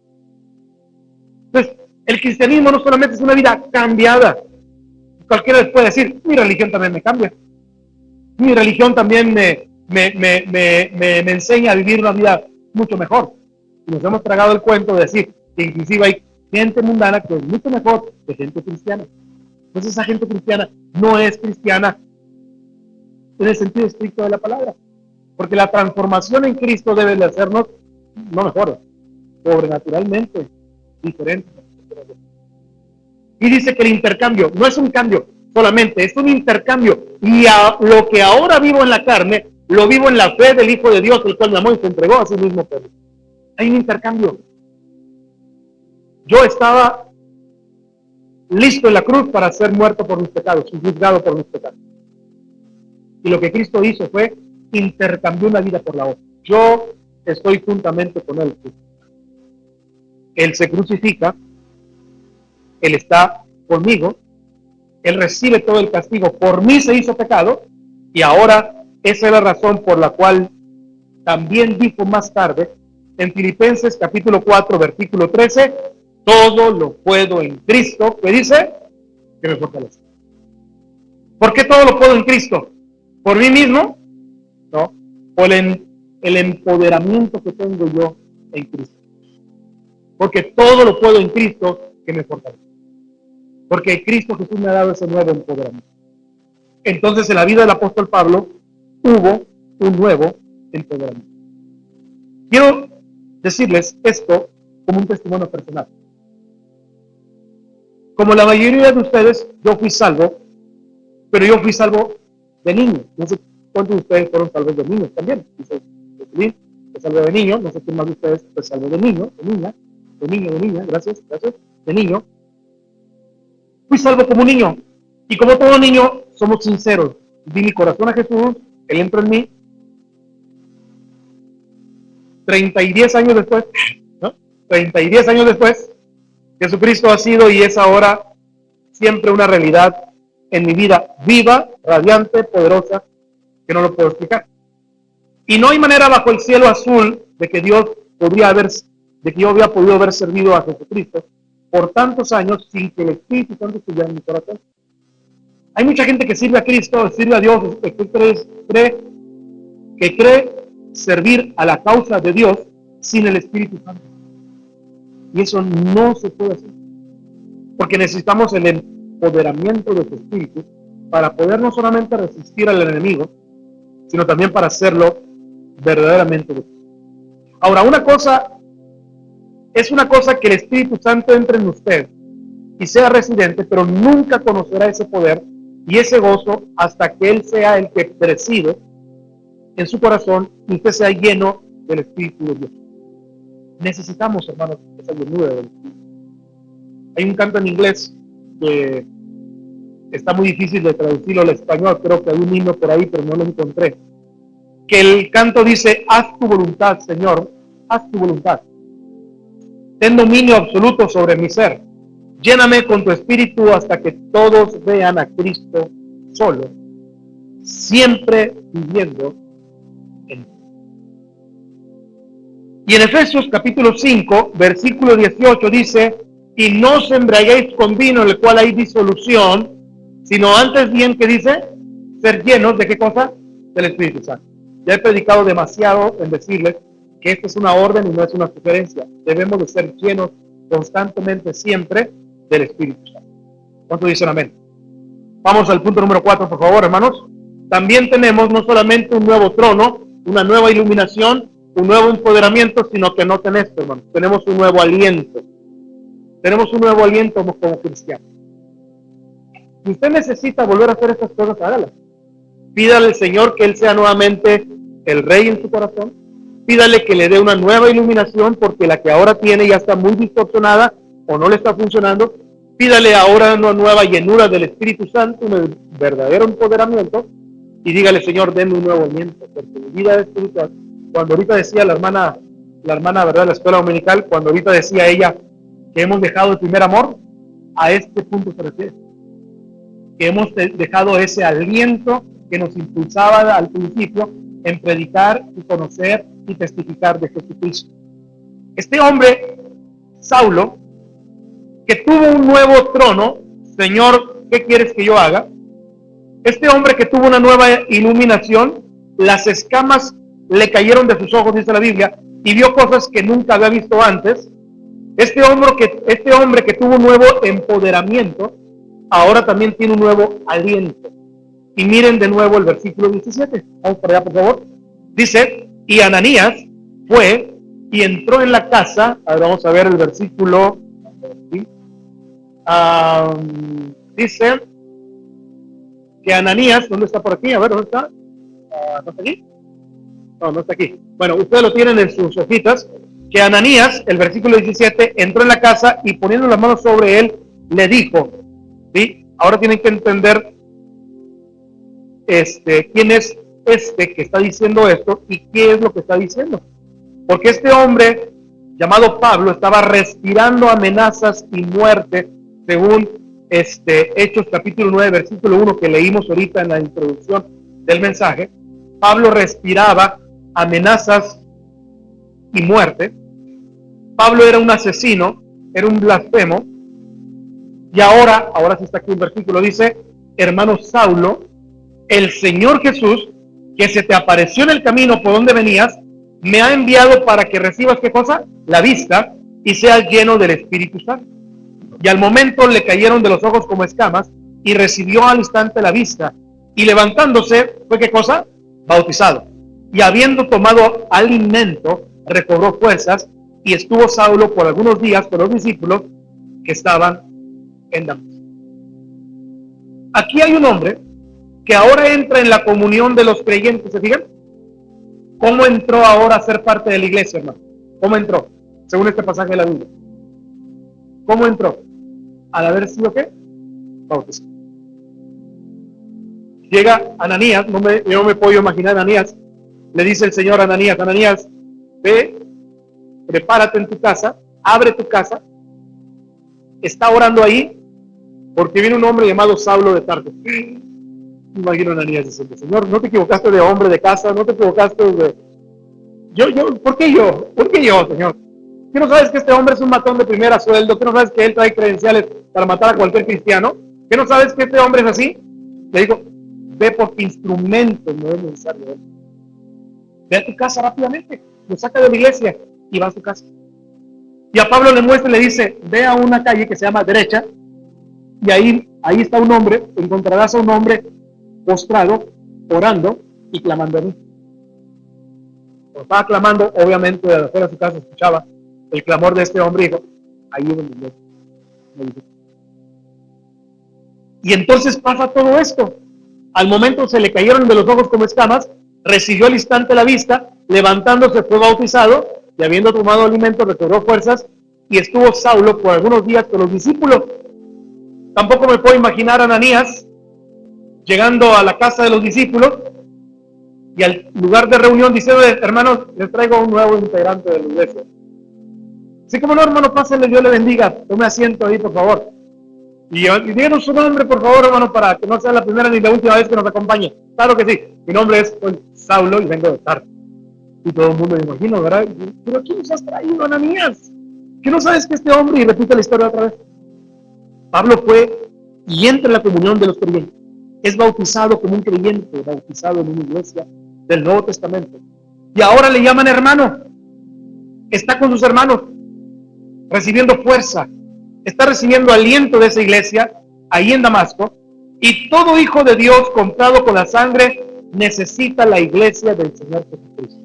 Entonces, el cristianismo no solamente es una vida cambiada. Cualquiera les puede decir, mi religión también me cambia. Mi religión también me enseña a vivir una vida mucho mejor. Y nos hemos tragado el cuento de decir que inclusive hay gente mundana que es mucho mejor que gente cristiana. Entonces esa gente cristiana no es cristiana en el sentido estricto de la palabra. Porque la transformación en Cristo debe de hacernos, no mejores, sobrenaturalmente diferentes. Y dice que el intercambio no es un cambio solamente, es un intercambio. Y lo que ahora vivo en la carne, lo vivo en la fe del Hijo de Dios, el cual me amó y se entregó a sí mismo por mí. Hay un intercambio. Yo estaba listo en la cruz para ser muerto por mis pecados, juzgado por mis pecados. Y lo que Cristo hizo fue intercambió una vida por la otra. Yo estoy juntamente con Él. Él se crucifica, Él está conmigo, Él recibe todo el castigo, por mí se hizo pecado, y ahora esa es la razón por la cual también dijo más tarde, en Filipenses capítulo 4, versículo 13, todo lo puedo en Cristo, que dice, que me fortalece. ¿Por qué todo lo puedo en Cristo? ¿Por mí mismo? No, por el empoderamiento que tengo yo en Cristo. Porque todo lo puedo en Cristo que me fortalece. Porque Cristo Jesús me ha dado ese nuevo empoderamiento. Entonces en la vida del apóstol Pablo hubo un nuevo empoderamiento. Quiero decirles esto como un testimonio personal. Como la mayoría de ustedes, yo fui salvo, pero yo fui salvo de niño. No sé cuántos de ustedes fueron salvos de niños también. Dice, fui salvo de niño, no sé quién más de ustedes fue salvo de niño, de niña, gracias, de niño. Fui salvo como un niño, y como todo niño, somos sinceros. Di mi corazón a Jesús, Él entró en mí. 30 y 10 años después, ¿no? 30 y 10 años después, Jesucristo ha sido y es ahora siempre una realidad en mi vida, viva, radiante, poderosa, que no lo puedo explicar. Y no hay manera bajo el cielo azul de que yo había podido haber servido a Jesucristo por tantos años sin que el Espíritu Santo estuviera en mi corazón. Hay mucha gente que sirve a Cristo, sirve a Dios, que cree servir a la causa de Dios sin el Espíritu Santo. Y eso no se puede hacer. Porque necesitamos el empoderamiento de su Espíritu para poder no solamente resistir al enemigo, sino también para hacerlo verdaderamente. Ahora, es una cosa que el Espíritu Santo entre en usted y sea residente, pero nunca conocerá ese poder y ese gozo hasta que Él sea el que preside en su corazón y usted sea lleno del Espíritu de Dios. Necesitamos, hermanos, esa llenura del Espíritu. Hay un canto en inglés que está muy difícil de traducirlo al español, creo que hay un himno por ahí, pero no lo encontré, que el canto dice: haz tu voluntad, Señor, haz tu voluntad. Ten dominio absoluto sobre mi ser. Lléname con tu espíritu hasta que todos vean a Cristo solo, siempre viviendo en mí. Y en Efesios capítulo 5, versículo 18 dice: y no os embriaguéis con vino en el cual hay disolución, sino antes bien, que dice, ser llenos de ¿qué cosa? Del Espíritu Santo. Ya he predicado demasiado en decirles que esta es una orden y no es una sugerencia. Debemos de ser llenos constantemente, siempre, del Espíritu Santo. ¿Cuántos dicen amén? Vamos al punto número 4, por favor, hermanos. También tenemos no solamente un nuevo trono, una nueva iluminación, un nuevo empoderamiento, sino que no tenés, hermanos. Tenemos un nuevo aliento. Tenemos un nuevo aliento como cristianos. Si usted necesita volver a hacer estas cosas, hágalas. Pídale al Señor que Él sea nuevamente el Rey en su corazón. Pídale que le dé una nueva iluminación, porque la que ahora tiene ya está muy distorsionada o no le está funcionando. Pídale ahora una nueva llenura del Espíritu Santo, un verdadero empoderamiento, y dígale: Señor, denme un nuevo aliento, porque mi vida espiritual, cuando ahorita decía la hermana, ¿verdad?, la escuela dominical, cuando ahorita decía ella que hemos dejado el primer amor, a este punto se refiere. Que hemos dejado ese aliento que nos impulsaba al principio en predicar y conocer y testificar de Jesucristo. Este hombre, Saulo, que tuvo un nuevo trono, Señor, ¿qué quieres que yo haga? Este hombre que tuvo una nueva iluminación, las escamas le cayeron de sus ojos, dice la Biblia, y vio cosas que nunca había visto antes. Este hombre que tuvo un nuevo empoderamiento, ahora también tiene un nuevo aliento. Y miren de nuevo el versículo 17. Vamos para allá, por favor. Dice: y Ananías fue y entró en la casa. Ahora vamos a ver el versículo. ¿Sí? Dice que Ananías, ¿dónde está por aquí? A ver, ¿dónde está? ¿No está aquí? No está aquí. Bueno, ustedes lo tienen en sus hojitas. Que Ananías, el versículo 17, entró en la casa y poniendo las manos sobre él, le dijo, ¿sí? Ahora tienen que entender quién es que está diciendo esto y qué es lo que está diciendo. Porque este hombre llamado Pablo estaba respirando amenazas y muerte, según Hechos capítulo 9, versículo 1, que leímos ahorita en la introducción del mensaje. Pablo respiraba amenazas y muerte. Pablo era un asesino, era un blasfemo. Y ahora sí está aquí un versículo, dice: hermano Saulo, el Señor Jesús, que se te apareció en el camino por donde venías, me ha enviado para que recibas ¿qué cosa? La vista, y seas lleno del Espíritu Santo. Y al momento le cayeron de los ojos como escamas, y recibió al instante la vista, y levantándose, ¿fue qué cosa? Bautizado. Y habiendo tomado alimento, recobró fuerzas, y estuvo Saulo por algunos días con los discípulos que estaban en Damasco. Aquí hay un hombre que ahora entra en la comunión de los creyentes. ¿Se fijan? ¿Cómo entró ahora a ser parte de la iglesia, hermano? ¿Cómo entró? Según este pasaje de la Biblia. ¿Cómo entró? Al haber sido ¿qué? Bautizado. Llega Ananías, yo no me puedo imaginar a Ananías. Le dice el Señor a Ananías: Ananías, ve, prepárate en tu casa, abre tu casa, está orando ahí, porque viene un hombre llamado Saulo de Tarso. Imagino a Ananías diciendo: Señor, no te equivocaste de hombre de casa, no te equivocaste de... ¿Por qué yo, Señor? ¿Qué no sabes que este hombre es un matón de primera sueldo? ¿Qué no sabes que él trae credenciales para matar a cualquier cristiano? ¿Qué no sabes que este hombre es así? Le digo: ve porque instrumento no es necesario. Ve a tu casa rápidamente, lo saca de la iglesia y va a su casa. Y a Pablo le muestra y le dice: ve a una calle que se llama Derecha, y ahí está un hombre, encontrarás a un hombre postrado, orando y clamando a mí. Cuando estaba clamando, obviamente de afuera de su casa escuchaba el clamor de este hombre y dijo: ahí es donde yo me dice. Y entonces pasa todo esto. Al momento se le cayeron de los ojos como escamas, recibió al instante la vista, levantándose fue bautizado y habiendo tomado alimento recobró fuerzas y estuvo Saulo por algunos días con los discípulos. Tampoco me puedo imaginar a Ananías llegando a la casa de los discípulos y al lugar de reunión diciendo, hermanos, les traigo un nuevo integrante de la iglesia. Así como no, hermano, pásenle, Dios le bendiga, tome asiento ahí, por favor. Y díganos su nombre, por favor, hermano, para que no sea la primera ni la última vez que nos acompañe. Claro que sí, mi nombre es Saulo y vengo de Tarso. Y todo el mundo me imagino, ¿verdad? Pero ¿quién nos has traído, Ananías? ¿Que no sabes que este hombre? Y repite la historia otra vez. Pablo fue y entra en la comunión de los creyentes. Es bautizado como un creyente, bautizado en una iglesia del Nuevo Testamento. Y ahora le llaman hermano. Está con sus hermanos, recibiendo fuerza. Está recibiendo aliento de esa iglesia, ahí en Damasco. Y todo hijo de Dios comprado con la sangre necesita la iglesia del Señor Jesucristo.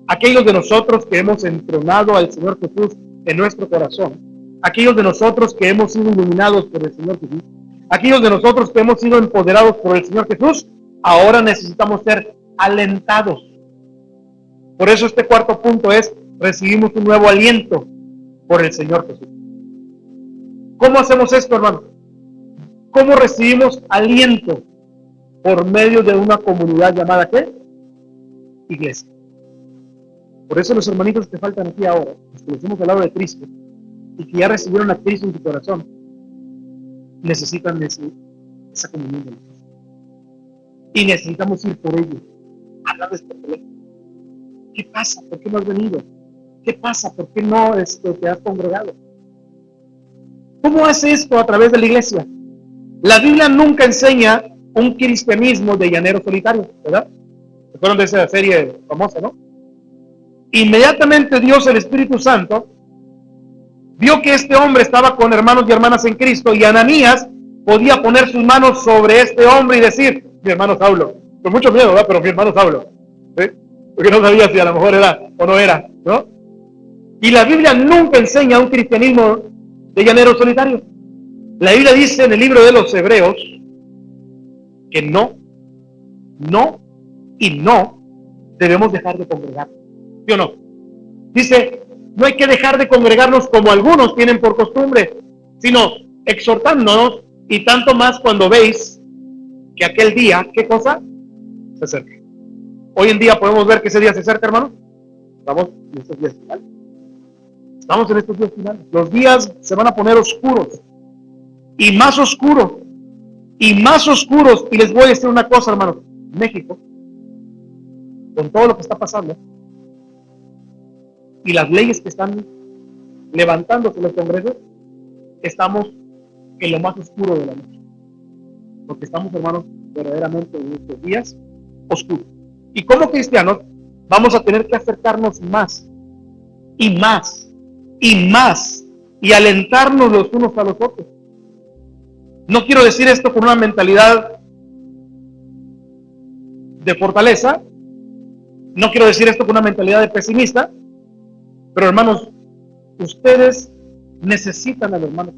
Aquellos de nosotros que hemos entronado al Señor Jesús en nuestro corazón, aquellos de nosotros que hemos sido iluminados por el Señor Jesús, aquellos de nosotros que hemos sido empoderados por el Señor Jesús, ahora necesitamos ser alentados. Por eso este cuarto punto es, recibimos un nuevo aliento por el Señor Jesús. ¿Cómo hacemos esto, hermano? ¿Cómo recibimos aliento? Por medio de una comunidad llamada ¿qué? Iglesia. Por eso los hermanitos que faltan aquí ahora, los que les hemos hablado de Cristo y que ya recibieron a Cristo en su corazón, necesitan esa comunión de Dios. Y necesitamos ir por ellos, hablarles por teléfono. ¿Qué pasa? ¿Por qué no has venido? ¿Qué pasa? ¿Por qué no te has congregado? ¿Cómo hace esto a través de la iglesia? La Biblia nunca enseña un cristianismo de llanero solitario, ¿verdad? ¿Se acuerdan de esa serie famosa, no? Inmediatamente Dios, el Espíritu Santo, vio que este hombre estaba con hermanos y hermanas en Cristo y Ananías podía poner sus manos sobre este hombre y decir, mi hermano Saulo, con mucho miedo, ¿verdad? Pero mi hermano Saulo, ¿sí? Porque no sabía si a lo mejor era o no era, ¿no? Y la Biblia nunca enseña un cristianismo de llanero solitario. La Biblia dice en el libro de los Hebreos que no debemos dejar de congregar. ¿Sí o no? Dice, no hay que dejar de congregarnos como algunos tienen por costumbre, sino exhortándonos y tanto más cuando veis que aquel día, ¿qué cosa? Se acerca. Hoy en día podemos ver que ese día se acerca, hermano. Estamos en estos días finales. Estamos en estos días finales. Los días se van a poner oscuros. Y más oscuros. Y más oscuros. Y les voy a decir una cosa, hermanos. México, con todo lo que está pasando, y las leyes que están levantándose en los congresos, estamos en lo más oscuro de la noche. Porque estamos, hermanos, verdaderamente en estos días oscuros. Y como cristianos, vamos a tener que acercarnos más, y más, y más, y alentarnos los unos a los otros. No quiero decir esto con una mentalidad de fortaleza, no quiero decir esto con una mentalidad de pesimista, pero hermanos, ustedes necesitan a los hermanos.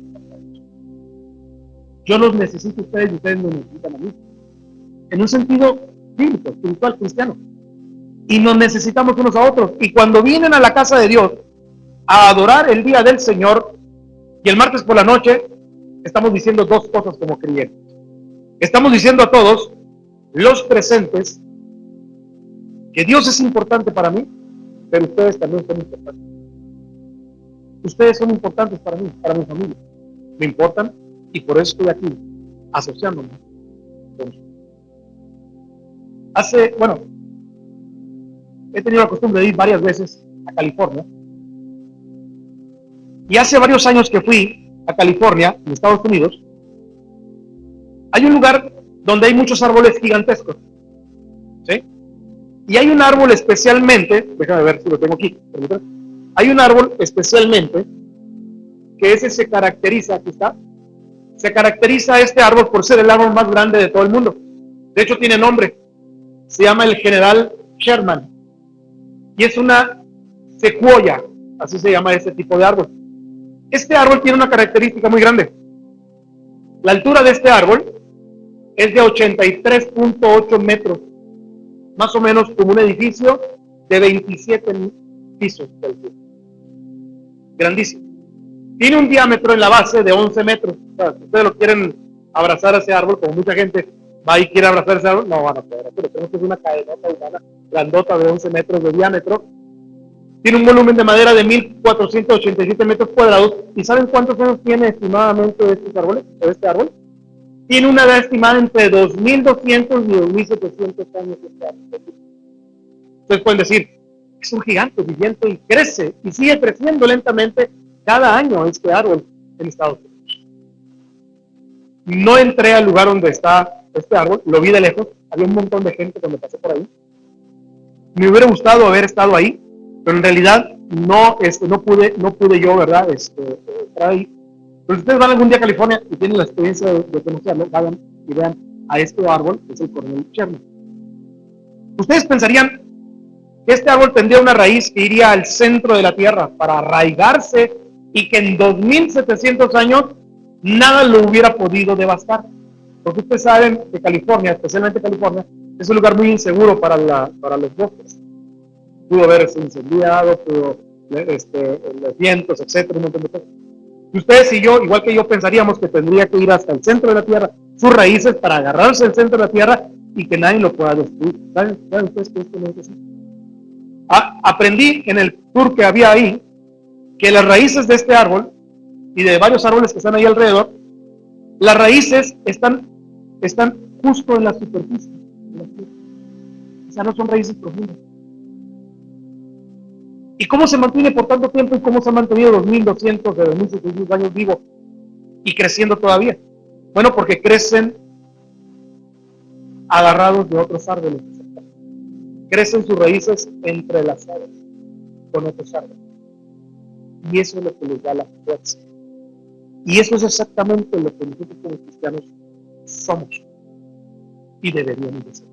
Yo los necesito a ustedes y ustedes me necesitan a mí. En un sentido bíblico, espiritual, cristiano. Y nos necesitamos unos a otros. Y cuando vienen a la casa de Dios a adorar el día del Señor, y el martes por la noche, estamos diciendo dos cosas como creyentes. Estamos diciendo a todos, los presentes, que Dios es importante para mí, pero ustedes también son importantes. Ustedes son importantes para mí, para mi familia. Me importan y por eso estoy aquí, asociándome con ustedes. He tenido la costumbre de ir varias veces a California. Y hace varios años que fui a California, en Estados Unidos, hay un lugar donde hay muchos árboles gigantescos. ¿Sí? Y hay un árbol especialmente, déjame ver si lo tengo aquí, hay un árbol especialmente que ese se caracteriza, aquí está, se caracteriza este árbol por ser el árbol más grande de todo el mundo. De hecho tiene nombre, se llama el General Sherman y es una secuoya, así se llama ese tipo de árbol. Este árbol tiene una característica muy grande. La altura de este árbol es de 83.8 metros, más o menos como un edificio de 27 pisos de altura. Grandísimo. Tiene un diámetro en la base de 11 metros. O sea, si ustedes lo quieren abrazar a ese árbol, como mucha gente va y quiere abrazar ese árbol, no van a poder hacerlo. Tenemos que es una cadenota humana grandota de 11 metros de diámetro. Tiene un volumen de madera de 1.487 metros cuadrados. ¿Y saben cuántos años tiene estimadamente estos árboles, o este árbol? Tiene una edad estimada entre 2.200 y 2.700 años este árbol. Ustedes pueden decir, es un gigante viviente y crece y sigue creciendo lentamente cada año este árbol en Estados Unidos. No entré al lugar donde está este árbol, lo vi de lejos, había un montón de gente cuando pasé por ahí. Me hubiera gustado haber estado ahí, pero en realidad no pude yo, ¿verdad? Estar ahí. Pero si ustedes van algún día a California y tienen la experiencia de conocerlo, vayan y vean a este árbol, que es el coronel Cherny. Ustedes pensarían que este árbol tendría una raíz que iría al centro de la tierra para arraigarse y que en 2.700 años nada lo hubiera podido devastar. Porque ustedes saben que California, especialmente California, es un lugar muy inseguro para los bosques. Pudo haberse incendiado, los vientos, etcétera, un montón de cosas. Y ustedes y yo, igual que yo, pensaríamos que tendría que ir hasta el centro de la tierra, sus raíces, para agarrarse al centro de la tierra y que nadie lo pueda destruir. ¿Saben ustedes que esto no es así? Aprendí en el tour que había ahí que las raíces de este árbol y de varios árboles que están ahí alrededor, las raíces están justo en la superficie. O sea, no son raíces profundas. ¿Y cómo se mantiene por tanto tiempo y cómo se ha mantenido 2.200 de 2.700 años vivo y creciendo todavía? Bueno, porque crecen agarrados de otros árboles. Crecen sus raíces entrelazadas con otros árboles. Y eso es lo que les da la fuerza. Y eso es exactamente lo que nosotros como cristianos somos y deberíamos de ser.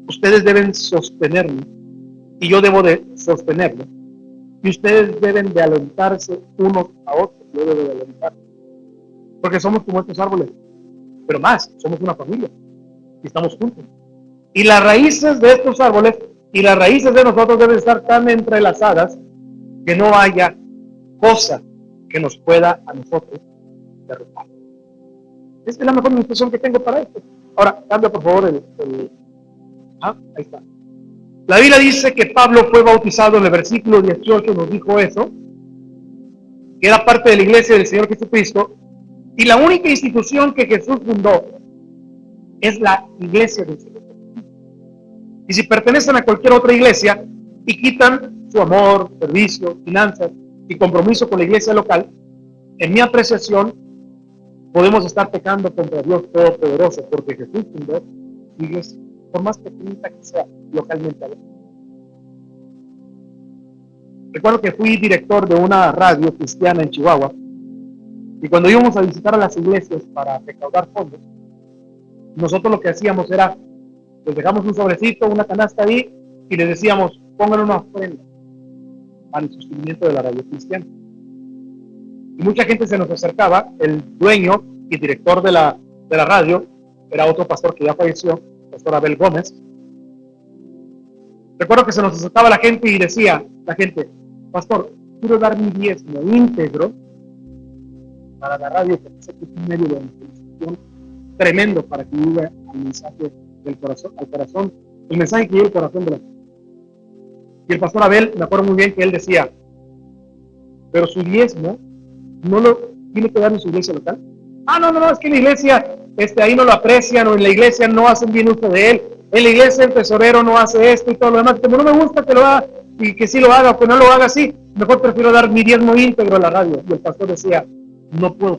Ustedes deben sostenerme y yo debo de sostenerlo. Y ustedes deben de alentarse unos a otros. Yo debo de alentar. Porque somos como estos árboles. Pero más, somos una familia. Y estamos juntos. Y las raíces de estos árboles y las raíces de nosotros deben estar tan entrelazadas que no haya cosa que nos pueda a nosotros derrotar. Esta es la mejor ilustración que tengo para esto. Ahora, cambia por favor ahí está. La Biblia dice que Pablo fue bautizado en el versículo 18, nos dijo eso, que era parte de la iglesia del Señor Jesucristo, y la única institución que Jesús fundó es la iglesia del Señor. Y si pertenecen a cualquier otra iglesia y quitan su amor, servicio, finanzas y compromiso con la iglesia local, en mi apreciación, podemos estar pecando contra Dios Todopoderoso, porque Jesús fundó su iglesia, por más pequeñita que sea localmente hablando. Recuerdo que fui director de una radio cristiana en Chihuahua, y cuando íbamos a visitar a las iglesias para recaudar fondos, nosotros lo que hacíamos era, les dejamos un sobrecito, una canasta ahí, y les decíamos, pongan una ofrenda al sostenimiento de la radio cristiana. Y mucha gente se nos acercaba, el dueño y director de la radio, era otro pastor que ya falleció, pastor Abel Gómez. Recuerdo que se nos acercaba la gente y decía, la gente, pastor, quiero dar mi diezmo íntegro para la radio, porque sé que es un medio de evangelización tremendo para que llegue al mensaje del corazón, al corazón, el mensaje que llegue al corazón de la gente. Y el pastor Abel, me acuerdo muy bien que él decía, pero su diezmo no lo tiene que dar en su iglesia local. No, es que en la iglesia ahí no lo aprecian, o en la iglesia no hacen bien uso de él, en la iglesia el tesorero no hace esto y todo lo demás. Como no me gusta que lo haga y que sí lo haga o que no lo haga así, mejor prefiero dar mi diezmo íntegro a la radio. Y el pastor decía, no puedo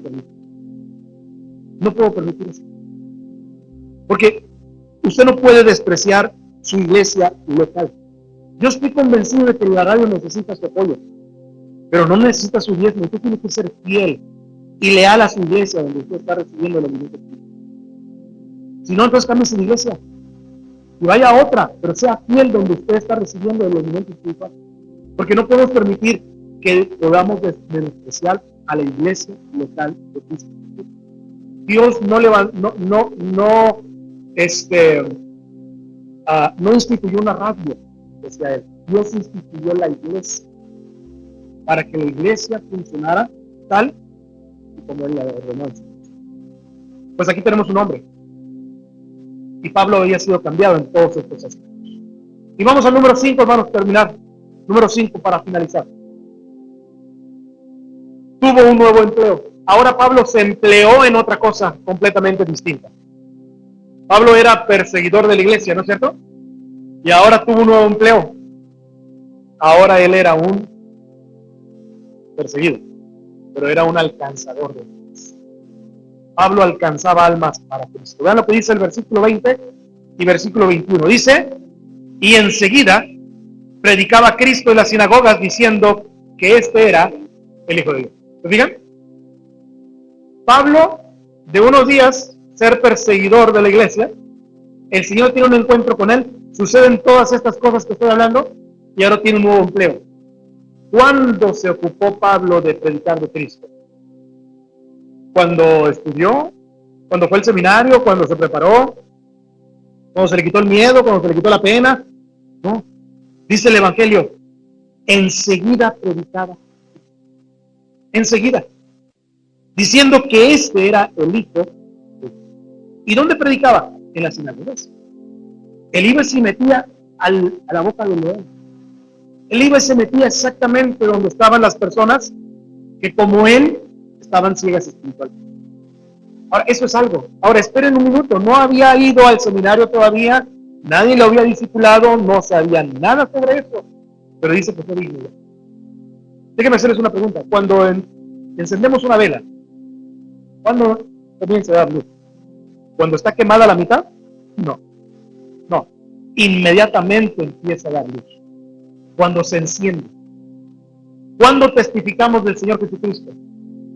permitir eso, porque usted no puede despreciar su iglesia local. Yo estoy convencido de que la radio necesita su apoyo, pero no necesita su diezmo. Usted tiene que ser fiel y leal a su iglesia donde usted está recibiendo el alimento. Si no, entonces cambie su iglesia y vaya a otra, pero sea fiel donde usted está recibiendo el alimento espiritual, porque no podemos permitir que podamos menospreciar a la iglesia local de Cristo. Dios no instituyó una radio, decía él. Dios instituyó la iglesia para que la iglesia funcionara tal y como él la ordenó. Pues aquí tenemos un hombre. Y Pablo había sido cambiado en todos estos aspectos. Y vamos al número 5, hermanos, terminar. Número 5 para finalizar. Tuvo un nuevo empleo. Ahora Pablo se empleó en otra cosa completamente distinta. Pablo era perseguidor de la iglesia, ¿no es cierto? Y ahora tuvo un nuevo empleo. Ahora él era un perseguido, pero era un alcanzador de almas. Pablo alcanzaba almas para Cristo. Vean lo que dice el versículo 20 y versículo 21. Dice, y enseguida predicaba a Cristo en las sinagogas diciendo que este era el Hijo de Dios. ¿Se fijan? Pablo, de unos días, ser perseguidor de la iglesia, el Señor tiene un encuentro con él, suceden todas estas cosas que estoy hablando, y ahora tiene un nuevo empleo. ¿Cuándo se ocupó Pablo de predicar de Cristo? ¿Cuando estudió? ¿Cuando fue al seminario? ¿Cuando se preparó? ¿Cuando se le quitó el miedo? ¿Cuando se le quitó la pena? No. Dice el Evangelio, enseguida predicaba. Enseguida. Diciendo que este era el Hijo. ¿Y dónde predicaba? En las sinagogas. Él iba y se metía a la boca del león. Él iba y se metía exactamente donde estaban las personas que como él estaban ciegas espiritualmente. Ahora, eso es algo. Ahora, esperen un minuto. No había ido al seminario todavía, nadie lo había discipulado, no sabía nada sobre eso, pero dice que fue digno. Déjenme hacerles una pregunta. Cuando encendemos una vela, ¿cuándo comienza a dar luz? ¿Cuando está quemada la mitad? No. Inmediatamente empieza a dar luz. Cuando se enciende. ¿Cuándo testificamos del Señor Jesucristo?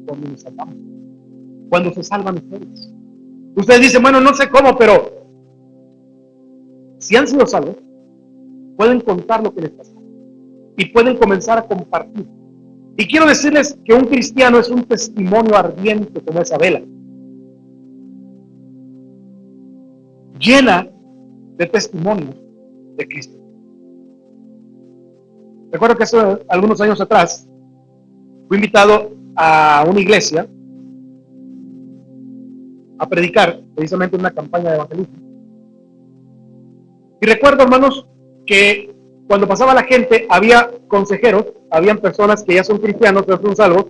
Cuando nos salvamos. Cuando se salvan ustedes. Ustedes dicen, bueno, no sé cómo, pero si han sido salvos, pueden contar lo que les pasó y pueden comenzar a compartir. Y quiero decirles que un cristiano es un testimonio ardiente como esa vela, llena de testimonios de Cristo. Recuerdo que hace algunos años atrás fui invitado a una iglesia a predicar precisamente una campaña de evangelismo. Y recuerdo, hermanos, que cuando pasaba la gente había consejeros, habían personas que ya son cristianos, que son salvos,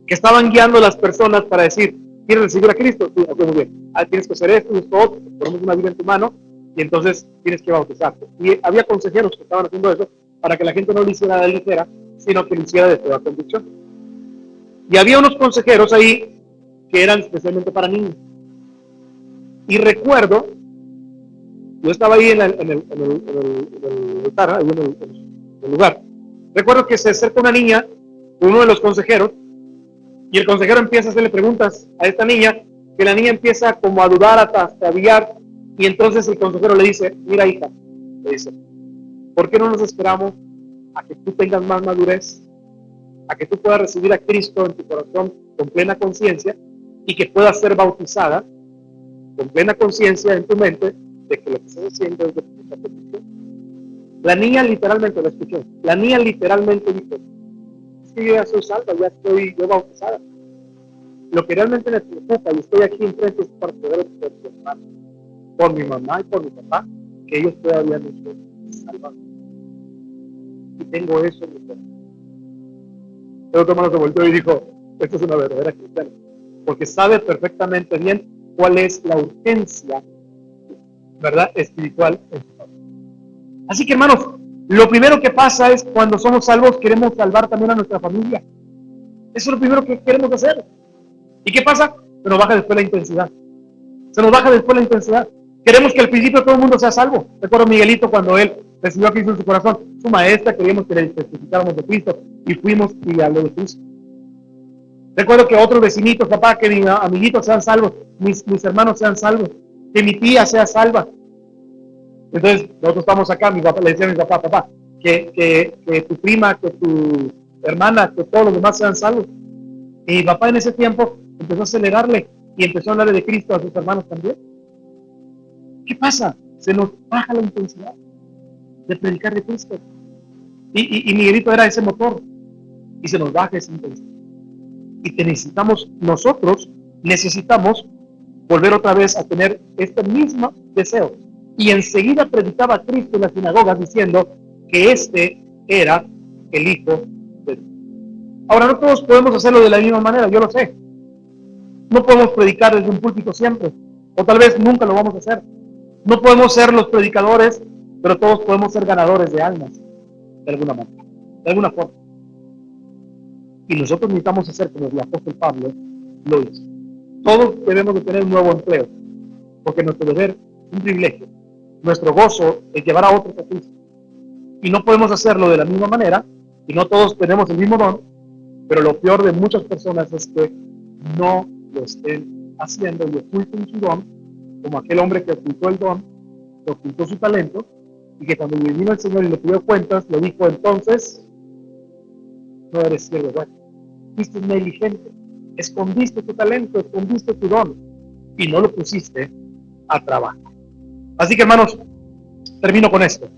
que estaban guiando a las personas para decir, ¿quieres recibir a Cristo? Sí, ok, muy bien. Tienes que hacer esto y esto otro, ponemos una Biblia en tu mano y entonces tienes que bautizarte. Y había consejeros que estaban haciendo eso para que la gente no lo hiciera de ligera, sino que lo hiciera de toda convicción. Y había unos consejeros ahí que eran especialmente para niños. Y recuerdo, yo estaba ahí en el altar, ahí en el lugar. Recuerdo que se acerca una niña, uno de los consejeros, y el consejero empieza a hacerle preguntas a esta niña, que la niña empieza como a dudar, a trastabillar, y entonces el consejero le dice, mira hija, le dice, ¿por qué no nos esperamos a que tú tengas más madurez, a que tú puedas recibir a Cristo en tu corazón con plena conciencia y que puedas ser bautizada con plena conciencia en tu mente de que lo que estás haciendo es de puta petición? La niña literalmente lo escuchó. La niña literalmente dijo, es que yo ya soy salva, ya estoy yo bautizada. Lo que realmente me preocupa, y estoy aquí enfrente, es para poder hermano, por mi mamá y por mi papá, que ellos todavía no son salvados. Y tengo eso en mi corazón. El otro hermano se volteó y dijo, esto es una verdadera cristiana, porque sabe perfectamente bien cuál es la urgencia, ¿verdad?, espiritual en su vida. Así que, hermanos, lo primero que pasa es cuando somos salvos, queremos salvar también a nuestra familia. Eso es lo primero que queremos hacer. ¿Y qué pasa? Se nos baja después la intensidad. Queremos que al principio todo el mundo sea salvo. Recuerdo a Miguelito cuando él recibió a Cristo en su corazón. Su maestra, queríamos que le testificáramos de Cristo y fuimos y habló de Cristo. Recuerdo que otros vecinitos, papá, que mis amiguitos sean salvos, mis hermanos sean salvos, que mi tía sea salva. Entonces, nosotros estamos acá, mi papá, le decía a mi papá, que tu prima, que tu hermana, que todos los demás sean salvos. Y mi papá en ese tiempo empezó a acelerarle y empezó a hablar de Cristo a sus hermanos también. ¿Qué pasa? Se nos baja la intensidad de predicar de Cristo. Y Miguelito era ese motor y se nos baja esa intensidad. Y que necesitamos volver otra vez a tener este mismo deseo. Y enseguida predicaba a Cristo en las sinagogas diciendo que este era el Hijo de Dios. Ahora, no todos podemos hacerlo de la misma manera, yo lo sé. No podemos predicar desde un púlpito siempre, o tal vez nunca lo vamos a hacer. No podemos ser los predicadores, pero todos podemos ser ganadores de almas, de alguna manera, de alguna forma. Y nosotros necesitamos hacer como el apóstol Pablo lo hizo. Todos debemos de tener un nuevo empleo, porque nuestro deber es un privilegio. Nuestro gozo es llevar a otros a Cristo. Y no podemos hacerlo de la misma manera, y no todos tenemos el mismo don, pero lo peor de muchas personas es que no lo estén haciendo y oculten su don, como aquel hombre que ocultó el don, que ocultó su talento, y que cuando vino el Señor y le pidió cuentas, le dijo entonces, no eres siervo bueno, fuiste negligente, escondiste tu talento, escondiste tu don, y no lo pusiste a trabajo. Así que hermanos, termino con esto.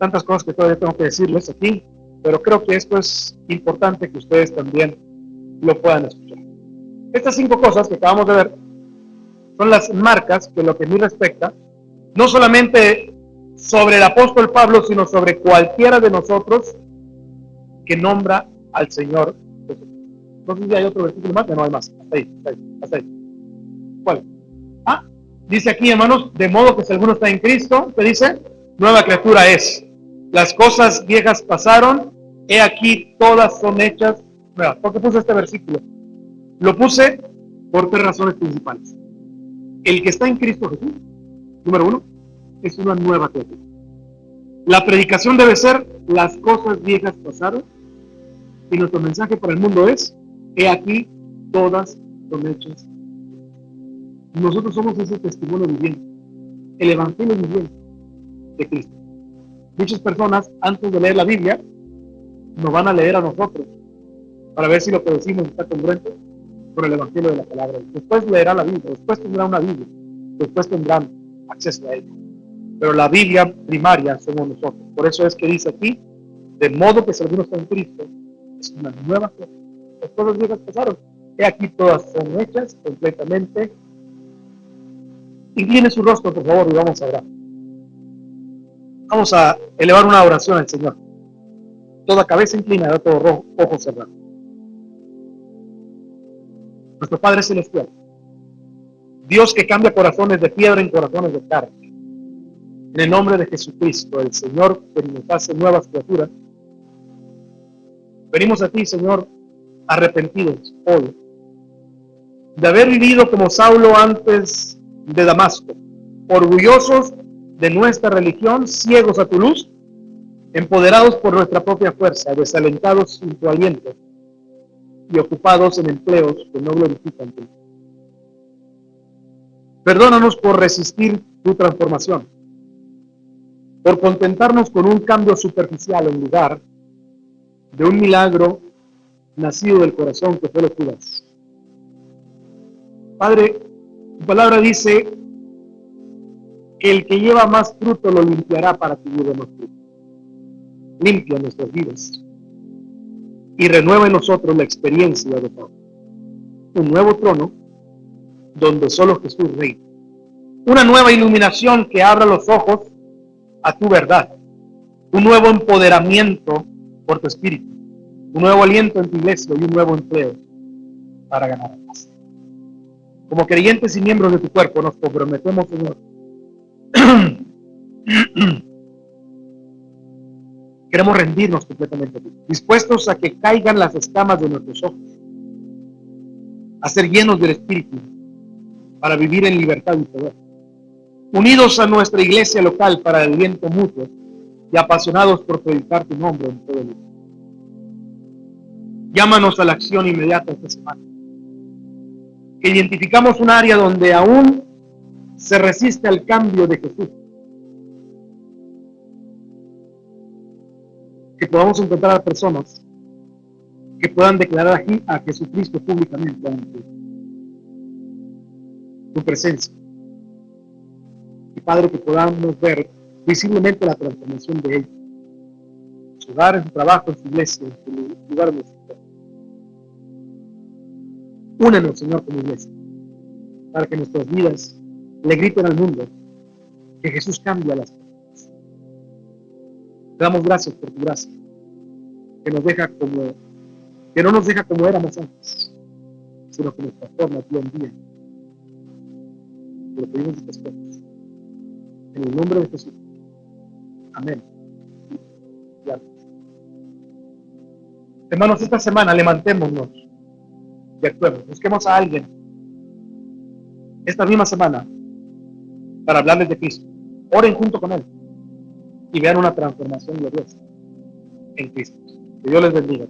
Tantas cosas que todavía tengo que decirles aquí, pero creo que esto es importante que ustedes también lo puedan escuchar. Estas 5 cosas que acabamos de ver son las marcas que lo que a mí respecta, no solamente sobre el apóstol Pablo, sino sobre cualquiera de nosotros que nombra al Señor Jesús. No sé si hay otro versículo más, no hay más. Hasta ahí. ¿Cuál? Dice aquí, hermanos, de modo que si alguno está en Cristo, ¿qué dice? Nueva criatura es. Las cosas viejas pasaron, he aquí todas son hechas nuevas. ¿Por qué puse este versículo? Lo puse por 3 razones principales. El que está en Cristo Jesús, número 1, es una nueva criatura. La predicación debe ser, las cosas viejas pasaron, y nuestro mensaje para el mundo es, he aquí todas son hechas. Nosotros somos ese testimonio viviente, el evangelio viviente de Cristo. Muchas personas, antes de leer la Biblia, nos van a leer a nosotros para ver si lo que decimos está congruente con el evangelio de la palabra. Después leerá la Biblia, después tendrá una Biblia, después tendrán acceso a ella. Pero la Biblia primaria somos nosotros. Por eso es que dice aquí, de modo que si alguno está en Cristo, es una nueva cosa. Las cosas viejas pasaron. He aquí todas son hechas completamente. Incline su rostro, por favor, y vamos a orar. Vamos a elevar una oración al Señor. Toda cabeza inclinada, todo rojo, ojos cerrados. Nuestro Padre Celestial, Dios que cambia corazones de piedra en corazones de carne. En el nombre de Jesucristo, el Señor que nos hace nuevas criaturas, venimos a ti, Señor, arrepentidos hoy de haber vivido como Saulo antes de Damasco, orgullosos de nuestra religión, ciegos a tu luz, empoderados por nuestra propia fuerza, desalentados sin tu aliento y ocupados en empleos que no glorifican tu nombre. Perdónanos por resistir tu transformación, por contentarnos con un cambio superficial en lugar de un milagro nacido del corazón que fue lo que das. Padre, tu palabra dice que el que lleva más fruto lo limpiará para que lleve más fruto. Limpia nuestras vidas y renueva en nosotros la experiencia de todo. Un nuevo trono donde solo Jesús reina. Una nueva iluminación que abra los ojos a tu verdad. Un nuevo empoderamiento por tu espíritu. Un nuevo aliento en tu iglesia y un nuevo empleo para ganar más. Como creyentes y miembros de tu cuerpo nos comprometemos, Señor, queremos rendirnos completamente a ti, dispuestos a que caigan las escamas de nuestros ojos, a ser llenos del Espíritu, para vivir en libertad y poder, unidos a nuestra iglesia local para el aliento mutuo y apasionados por predicar tu nombre en todo el mundo. Llámanos a la acción inmediata esta semana, que identificamos un área donde aún se resiste al cambio de Jesús, que podamos encontrar a personas que puedan declarar aquí a Jesucristo públicamente ante tu presencia. Y Padre, que podamos ver visiblemente la transformación de ellos, en su hogar, en su trabajo, en su iglesia, en su lugar de necesidad. Únenos, Señor, como iglesia, para que nuestras vidas le griten al mundo que Jesús cambia las cosas. Te damos gracias por tu gracia, que no nos deja como éramos antes, sino que nos transforma día en día. Te lo pedimos estas cosas. En el nombre de Jesús. Amén. Y amén. Hermanos, esta semana levantémonos y actuemos. Busquemos a alguien esta misma semana para hablarles de Cristo. Oren junto con Él y vean una transformación gloriosa en Cristo. Que Dios les bendiga.